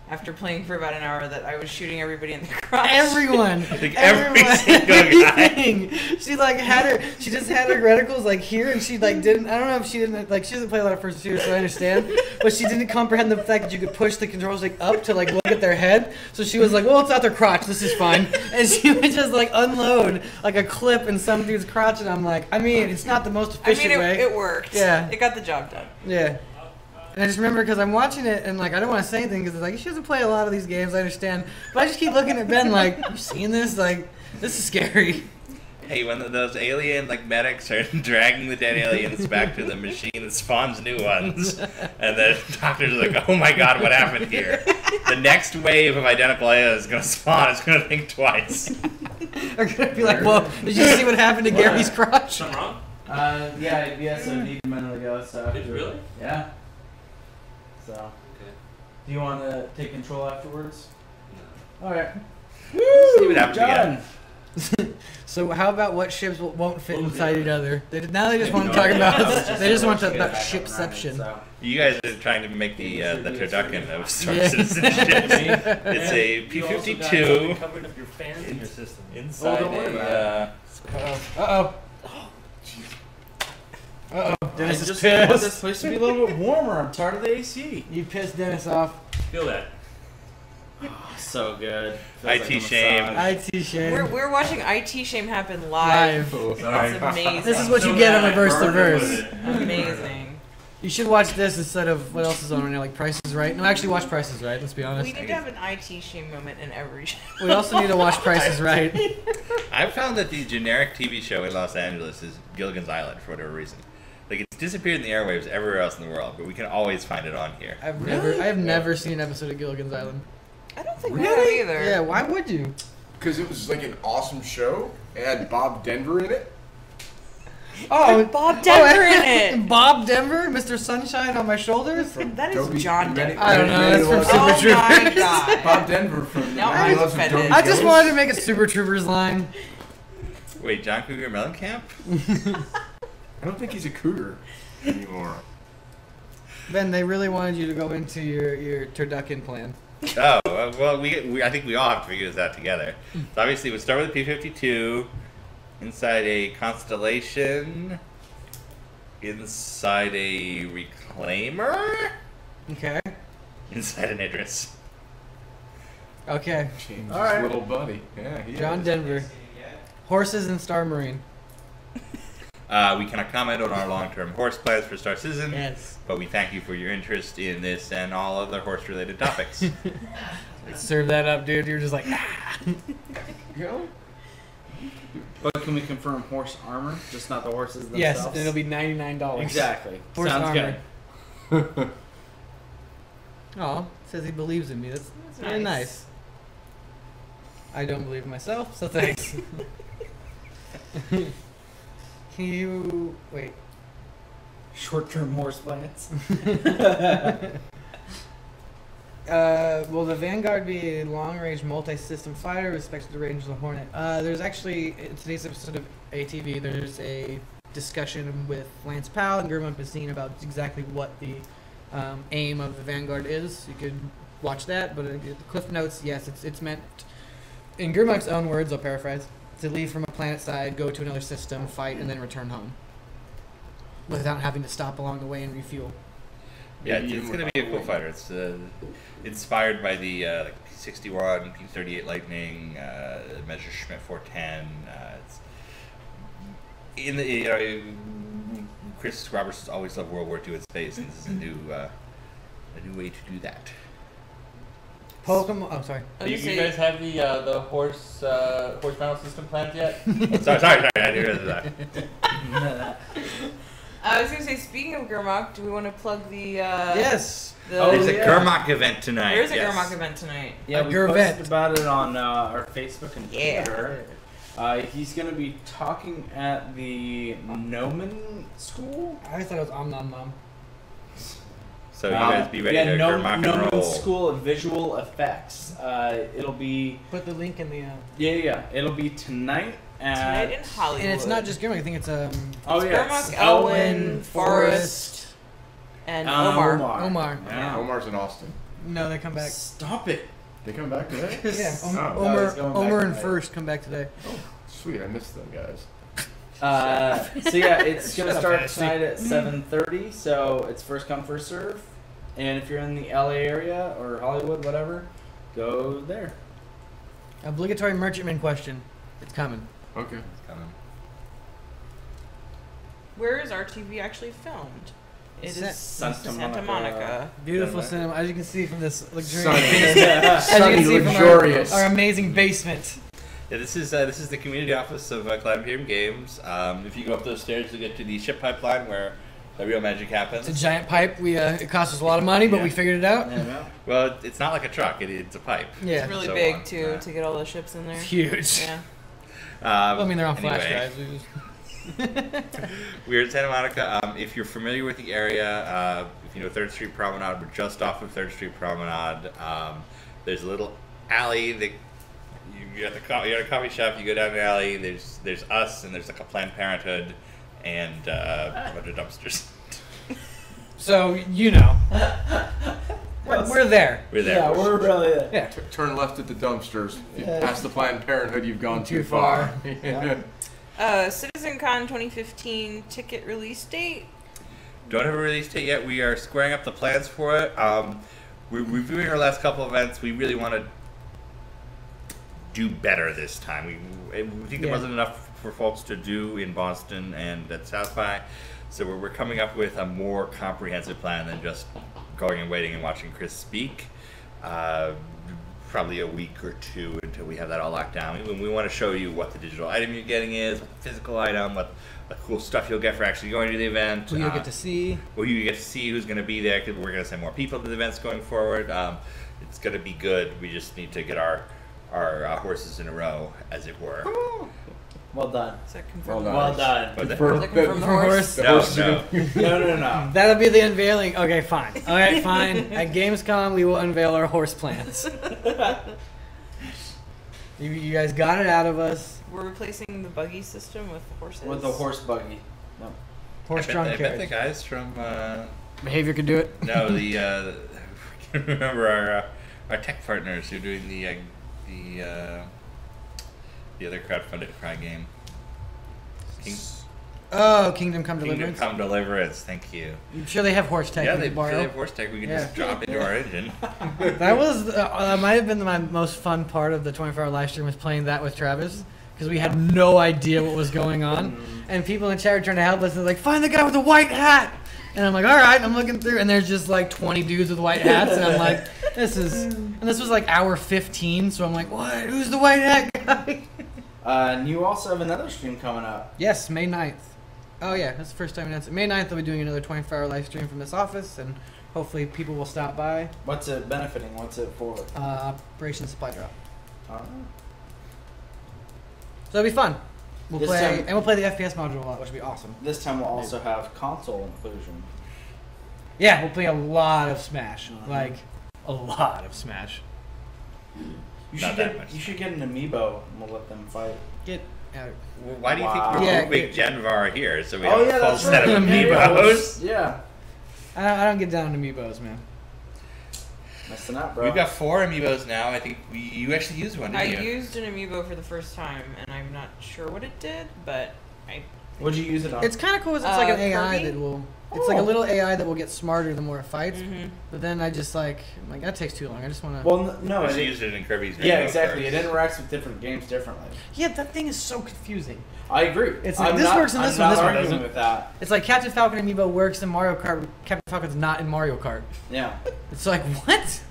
after playing for about an hour that I was shooting everybody in the crotch. Everyone. Like every single guy. She just had her reticles like here, and she like didn't. I don't know if she didn't like. She doesn't play a lot of first shooters, so I understand. But she didn't comprehend the fact that you could push the controls like up to like look at their head. So she was like, "Well, it's not their crotch. This is fine." And she would just like unload like a clip in some dude's crotch, and I'm like, I mean, it's not the most efficient way. It worked. Yeah. It got the job done. Yeah. And I just remember because I'm watching it and like I don't want to say anything because it's like she doesn't play a lot of these games. I understand, but I just keep looking at Ben like, "You seen this? Like, this is scary." Hey, when those alien like medics are dragging the dead aliens back to the machine that spawns new ones, and the doctor's like, "Oh my God, what happened here?" The next wave of identical aliens is gonna spawn. It's gonna think twice. They're gonna be like, "Whoa, did you see what happened to Gary's crotch?" Something wrong? Yeah, so need a minute ago. So Did you really? Yeah. So, Okay. do you want to take control afterwards? No. All right. See what happens Done. So how about what ships won't fit inside each other? Now they just want to talk about. They just want to talk about shipception. So. You guys are trying to make the turducken of Star Yeah. Citizen ships. It's a You also got P-52 covered up your fans in your system. inside don't worry a. Uh-oh. Dennis I is just want pissed. this place to be a little bit warmer. I'm tired of the AC. You pissed Dennis off. Feel that. So good. IT shame. IT shame. We're watching IT Shame happen live. Sorry. It's amazing. This is what you get on Reverse the Verse. Amazing. You should watch this instead of what else is on right now, like Price is Right. No, actually watch Price is Right. Let's be honest. We need to have an IT Shame moment in every show. We also need to watch Price is Right. I've found that the generic TV show in Los Angeles is Gilligan's Island for whatever reason. Like it's disappeared in the airwaves everywhere else in the world, but we can always find it on here. I have never seen an episode of Gilligan's Island. I don't think we have either. Yeah, why would you? Because it was like an awesome show. It had Bob Denver in it. Oh, Bob Denver in it. Bob Denver, Mr. Sunshine on my shoulders. That is Toby- John Denver. I don't know. That's from Oh Super my Troopers. God. Bob Denver from Now Nine I'm Lives of offended. Toby I just Jones. wanted to make a Super Troopers line. Wait, John Cougar Mellencamp? I don't think he's a cougar anymore. Ben, they really wanted you to go into your turducken plan. Oh, well, I think we all have to figure this out together. So obviously, we'll start with a P-52 inside a Constellation, inside a Reclaimer. Okay. Inside an Idris. Okay. James' All right. little buddy. Yeah, he John is. Denver. Horses and Star Marine. We cannot comment on our long-term horse plans for Star Citizen. Yes. But we thank you for your interest in this and all other horse-related topics. Serve that up, dude. You're just like, ah. You know? But can we confirm horse armor? Just not the horses themselves? Yes, and it'll be $99. Exactly. Horse Sounds armor. good. Oh, says he believes in me. That's very nice. I don't believe in myself, so thanks. Can you wait? Short-term horse plans. Will the Vanguard be a long-range multi-system fighter with respect to the range of the Hornet? There's actually, in today's episode of ATV, there's a discussion with Lance Powell and Gurman Pacine about exactly what the aim of the Vanguard is. You could watch that, but the Cliff Notes, yes, it's meant, in Gurman's own words, I'll paraphrase, to leave from a planet side, go to another system, fight, and then return home. Without having to stop along the way and refuel. Yeah, it's going to be a cool fighter. It's inspired by the P-61, P-38 Lightning, Messerschmitt 410. It's in the Chris Roberts always loved World War II in space, and this is a new way to do that. Pokemon. Oh, sorry. Do you guys have the horse battle system planned yet? sorry, I didn't realize that. I was gonna say, speaking of Gurmok, do we want to plug the? Yes. There's a Gurmok event tonight. There's a Gurmok event tonight. Yeah, we posted about it on our Facebook and Twitter. He's going to be talking at the Nomen School. I thought it was Om Nom Nom. So you guys be ready to Gurmok and Nomen roll. School of Visual Effects. It'll be... Put the link in the... Yeah. It'll be tonight in Hollywood. And it's not just Gurmok. I think it's Gurmok, Elwyn, Forrest, and Omar. Yeah. Omar's in Austin. No, they come back. Stop it. They come back today? Yeah, Oh, Omer and First come back today. Oh, sweet. I missed them, guys. So yeah, it's gonna start tonight at 7:30. So it's first come, first serve. And if you're in the LA area or Hollywood, whatever, go there. Obligatory merchantman question. It's coming. Okay. It's coming. Where is RTV actually filmed? It is Santa Monica. Beautiful cinema, as you can see from this luxurious, Sunny, luxurious. Our amazing basement. Yeah, this is the community office of Cloud Imperium Games. If you go up those stairs, you get to the ship pipeline where the real magic happens. It's a giant pipe. It cost us a lot of money, but we figured it out. Yeah. Well, it's not like a truck. It's a pipe. Yeah. It's really So big on. too to get all the ships in there. It's huge. Yeah. Well, I mean, they're on flash anyway. drives. We just... We're in Santa Monica. If you're familiar with the area, if you know 3rd Street Promenade, we're just off of 3rd Street Promenade. There's a little alley that you're at a coffee shop. You go down the alley. There's us, and there's like a Planned Parenthood, and a bunch of dumpsters. So you know, we're there. We're there. Yeah, we're really there. Yeah. Turn left at the dumpsters. If you pass the Planned Parenthood, you've gone too far. CitizenCon 2015 ticket release date. Don't have a release date yet. We are squaring up the plans for it. We're reviewing our last couple events. We really want to do better this time. We think there wasn't enough for folks to do in Boston and at South by, so we're coming up with a more comprehensive plan than just going and waiting and watching Chris speak. Probably a week or two until we have that all locked down. We want to show you what the digital item you're getting is, what the physical item, what the cool stuff you'll get for actually going to the event. Who you'll get to see. Well, you get to see who's going to be there, because we're going to send more people to the events going forward. It's going to be good. We just need to get our horses in a row, as it were. Well done. Is that confirmed? Well done. What's that? Is that confirmed the horse? No. That'll be the unveiling. Okay, fine. All right, fine. At Gamescom, we will unveil our horse plans. You guys got it out of us. We're replacing the buggy system with horses. With the horse buggy. No. Horse-drawn I bet the carriage. guys from Behavior could do it. no the remember our tech partners who are doing the other crowdfunded cry game. Oh, Kingdom Come Deliverance. Kingdom Come Deliverance. Thank you. I'm sure they have horse tech. Yeah, we they could borrow. have horse tech. We can just drop into our engine. That was might have been my most fun part of the 24-hour live stream was playing that with Travis because we had no idea what was going on, and people in chat were trying to help us. They're like, "Find the guy with the white hat," and I'm like, "All right." I'm looking through, and there's just like 20 dudes with white hats, and I'm like, "This was like hour 15," so I'm like, "What? Who's the white hat guy?" And you also have another stream coming up. Yes, May 9th. Oh yeah, that's the first time announced it. May 9th, I'll be doing another 24-hour live stream from this office, and hopefully people will stop by. What's it benefiting? What's it for? Operation Supply Drop. Alright. So it'll be fun. We'll This play, time- and we'll play the FPS module a lot, which will be awesome. This time we'll also have console inclusion. Yeah, we'll play a lot of Smash. Like, a lot of Smash. You Not should that get much. you should get an amiibo and we'll let them fight. Get out. Well, why do you Wow. think we're Yeah, moving it- Genvar here so we Oh have yeah, a full that's set right. of amiibos? Yeah. I don't get down to amiibos, man. Messing up, bro. We've got 4 amiibos now. I think you actually used one, I didn't you? used an amiibo for the first time, and I'm not sure what it did, but I. What'd you use it on? It's kind of cool. 'Cause it's like an AI Kirby? that will. It's like a little AI that will get smarter the more it fights. Mm-hmm. But then I just I'm like that takes too long. I just want to. Well, no, I it, used it in Kirby's yeah, Rainbow exactly. Curse. It interacts with different games differently. Yeah, that thing is so confusing. I agree. It's like I'm this not- works in this I'm one, this not one arguing doesn't. with that. It's like Captain Falcon amiibo works in Mario Kart. Captain Falcon's not in Mario Kart. Yeah. It's like what?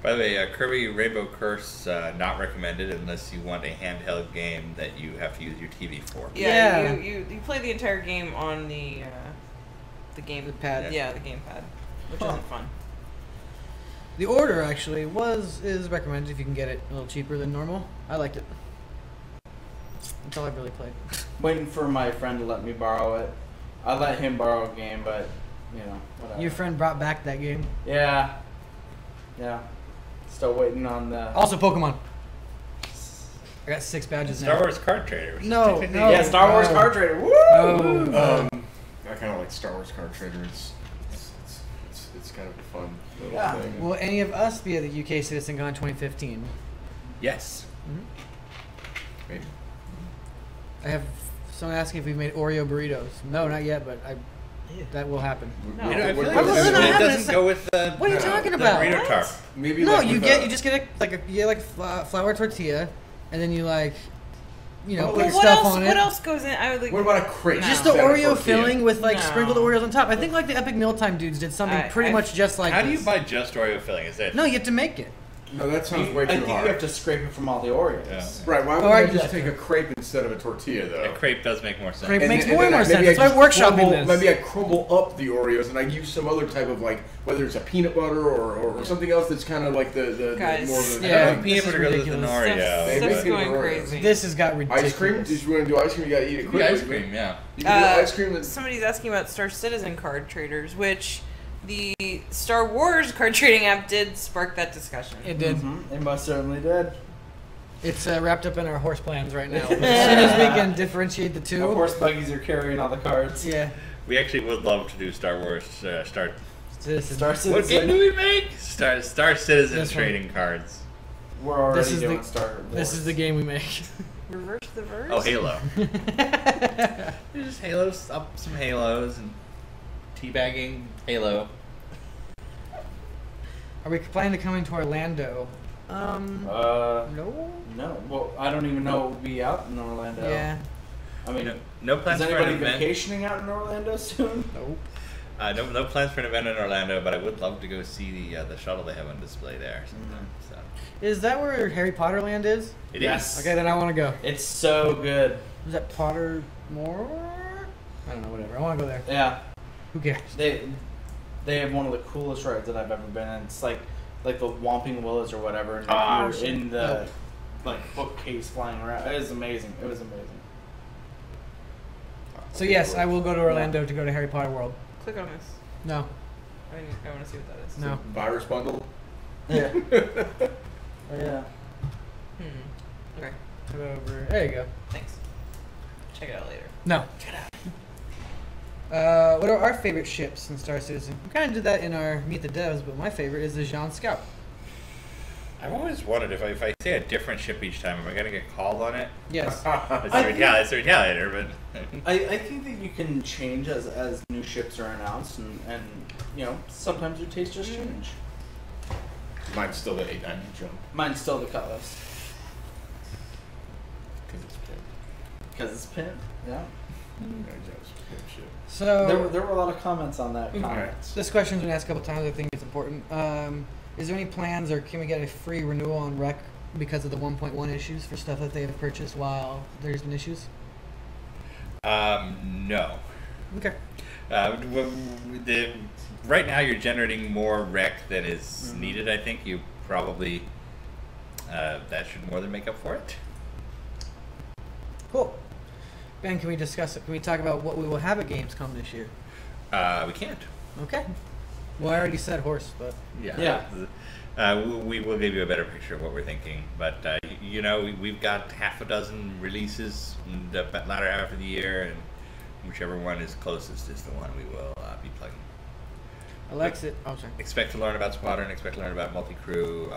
By the way, Kirby Rainbow Curse not recommended unless you want a handheld game that you have to use your TV for. Yeah, You play the entire game on the game pad. Yeah, the gamepad, which isn't fun. The order actually is recommended if you can get it a little cheaper than normal. I liked it. That's all I've really played. Waiting for my friend to let me borrow it. I let him borrow a game, but whatever. Your friend brought back that game. Yeah. Yeah. Still waiting on the. Also Pokemon. I got 6 badges Star now. Wars Card Trader. Which is No, technically- no. Yeah, Star Wars Oh. Card Trader. Woo! Oh. I kind of like Star Wars Card Trader. It's kind of a fun little Yeah. thing. Will any of us be at the UK Citizen Con 2015? Yes. Maybe. I have someone asking if we've made Oreo burritos. No, not yet, but that will happen. No. You know, I feel like Why was it not it happening? doesn't go with the. What are you talking the about? burrito What? tarp. Maybe No, like you with just get flour tortilla, and then you put Well, your what stuff else? on What it. else goes in? I would like. What about a crepe? No. Just the instead of Oreo tortilla? filling with No. sprinkled Oreos on top. I think like the Epic Mealtime dudes did something pretty much just like How do you this. buy just Oreo filling? Is that No, you have to make it. No, that sounds way I too think hard. you have to scrape it from all the Oreos. Yeah. Right, why Or wouldn't I I just just take a crepe instead of a tortilla, though? a crepe does make more sense? Crepe And makes then- more and then sense. maybe I That's why just I'm workshopping crumble- this. Maybe I crumble up the Oreos and I use some other type of whether it's a peanut butter or something else that's kind of like the Guys, more of the yeah. I think peanut This is butter goes with an ridiculous. Oreo. Maybe Stuff's peanut going butter. crazy. This has got ridiculous. Ice cream? Did you want to do ice cream? You gotta eat it Yeah, quickly. ice cream, yeah. You can do ice cream. Somebody's asking about Star Citizen card traders, which the Star Wars card trading app did spark that discussion. It did. It most certainly did. It's wrapped up in our horse plans right now. But as soon as we can differentiate the two. Of course, buggies are carrying all the cards. Yeah. We actually would love to do Star Wars. Citizen. Star What game Citizen. do we make? Star Citizen This one. trading cards. We're already This is doing the- Star Wars. This is the game we make. Reverse the verse. Oh, Halo. There's just Halos, up some Halos, and teabagging Halo. Are we planning to come into Orlando? No. No. Well, I don't even know we'll be out in Orlando. Yeah. I mean, No is plans for an anybody event. vacationing out in Orlando soon? Nope. No plans for an event in Orlando, but I would love to go see the shuttle they have on display there. Sometime, so. Is that where Harry Potter Land is? It Yes. is. Okay, then I want to go. It's so good. Is that Pottermore? I don't know, whatever. I want to go there. Yeah. Who cares? They have one of the coolest rides that I've ever been in. It's like the Whomping Willows or whatever. And Oh, you're in the bookcase flying around. It was amazing. It was amazing. So yes, I will go to Orlando to go to Harry Potter World. Click on this. No. I want to see what that is. No. Virus bundle. Yeah. Yeah. Okay. Go over. There you go. Thanks. Check it out later. No. What are our favorite ships in Star Citizen? We kind of did that in our Meet the Devs, but my favorite is the Jean Scout. I've always wondered if I say a different ship each time, am I going to get called on it? Yes. It's a retaliator, but... I think that you can change as new ships are announced, and sometimes your tastes just change. Mine's still the 890 jump. Mine's still the Cutlass. Because it's pinned. Because it's pinned, yeah. So there were a lot of comments on that. This question's been asked a couple times. I think it's important. Is there any plans, or can we get a free renewal on rec because of the 1.1 issues for stuff that they have purchased while there's been issues? No. Okay. Right now, you're generating more rec than is needed. I think you probably that should more than make up for it. Cool. Ben, can we discuss it? Can we talk about what we will have at Gamescom this year? We can't. Okay. Well, I already said horse, but yeah. We will give you a better picture of what we're thinking, but we've got half a dozen releases in the latter half of the year, and whichever one is closest is the one we will be plugging. Alexis, oh sorry. Expect to learn about Squadron. Expect to learn about multi-crew.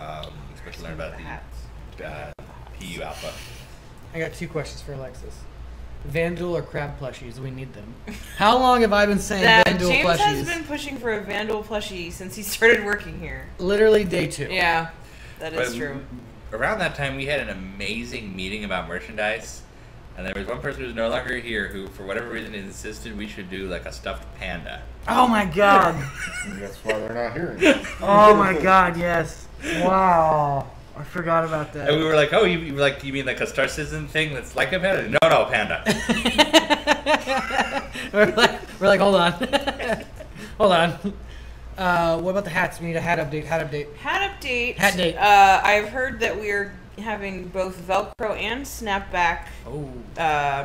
Expect to learn about the PU Alpha. I got 2 questions for Alexis. Vandal or crab plushies? We need them. How long have I been saying Vandal James plushies? James has been pushing for a Vandal plushie since he started working here. Literally day 2. Yeah, that is true. Around that time, we had an amazing meeting about merchandise, and there was one person who's no longer here who, for whatever reason, insisted we should do like a stuffed panda. Oh my god! That's why they're not here. Oh my god, yes. Wow. I forgot about that. And we were like, oh, you mean like a Star Citizen thing that's like a panda? No, panda. we're like, hold on. Hold on. What about the hats? We need a hat update. Hat update. Hat date. I've heard that we're having both Velcro and snapback. Oh.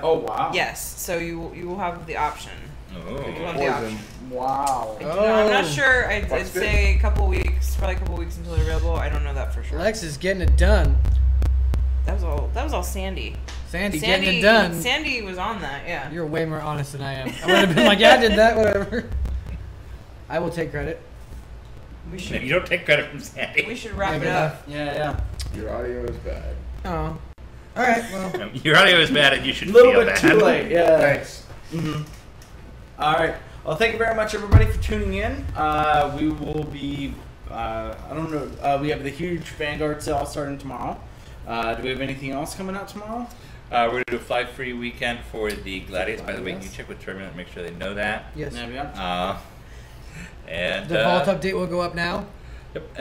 Oh wow. Yes. So you will have the option. Oh. Wow. I'm not sure. I'd say a couple weeks, probably a couple weeks until they're available. I don't know that for sure. Lex is getting it done. That was all Sandy. Sandy getting it done. Sandy was on that. Yeah. You're way more honest than I am. I would have been like, yeah, I did that. Whatever. I will take credit. We should. You don't take credit from Sandy. We should wrap it up. Yeah. Your audio is bad. Oh. All right. Well. Your audio is bad, and you should. A little bit too late. Yeah. Thanks. All right. Well, thank you very much, everybody, for tuning in. We will be, I don't know, we have the huge Vanguard sale starting tomorrow. Do we have anything else coming out tomorrow? We're going to do a fly-free weekend for the Gladiators. By the way, can you check with Turbulent, make sure they know that? Yes. And the vault update will go up now? Yep.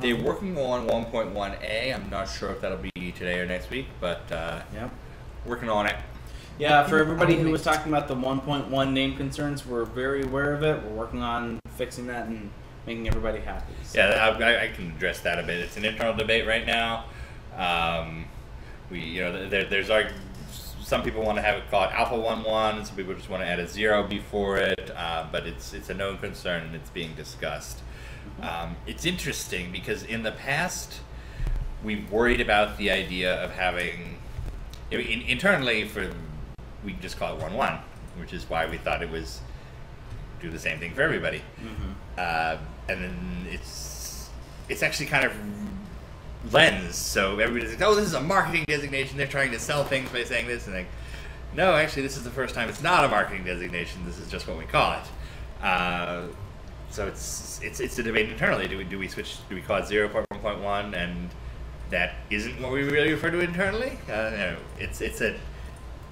They're working on 1.1a. I'm not sure if that'll be today or next week, but working on it. Yeah, for everybody who was talking about the 1.1 name concerns, we're very aware of it. We're working on fixing that and making everybody happy. So. Yeah, I can address that a bit. It's an internal debate right now. There's some people want to have it called Alpha 1.1. Some people just want to add a 0 before it. But it's a known concern and it's being discussed. It's interesting because in the past we've worried about the idea of having internally we just call it 1.1, which is why we thought it was do the same thing for everybody. And then it's actually kind of lens. So everybody's like, oh, this is a marketing designation. They're trying to sell things by saying this, and like, no, actually, this is the first time it's not a marketing designation. This is just what we call it. So it's a debate internally. Do we switch? Do we call it 0.1.1 and that isn't what we really refer to internally? It's an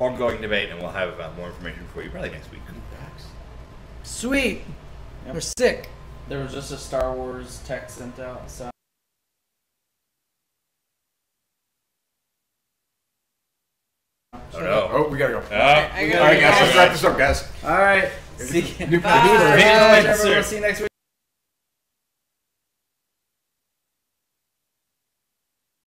ongoing debate, and we'll have more information for you probably next week. Sweet. Yep. We're sick. There was just a Star Wars text sent out. So. Oh no! Oh, we gotta go. All right, guys, let's wrap this up, guys. All right. See you. Bye. See you next week.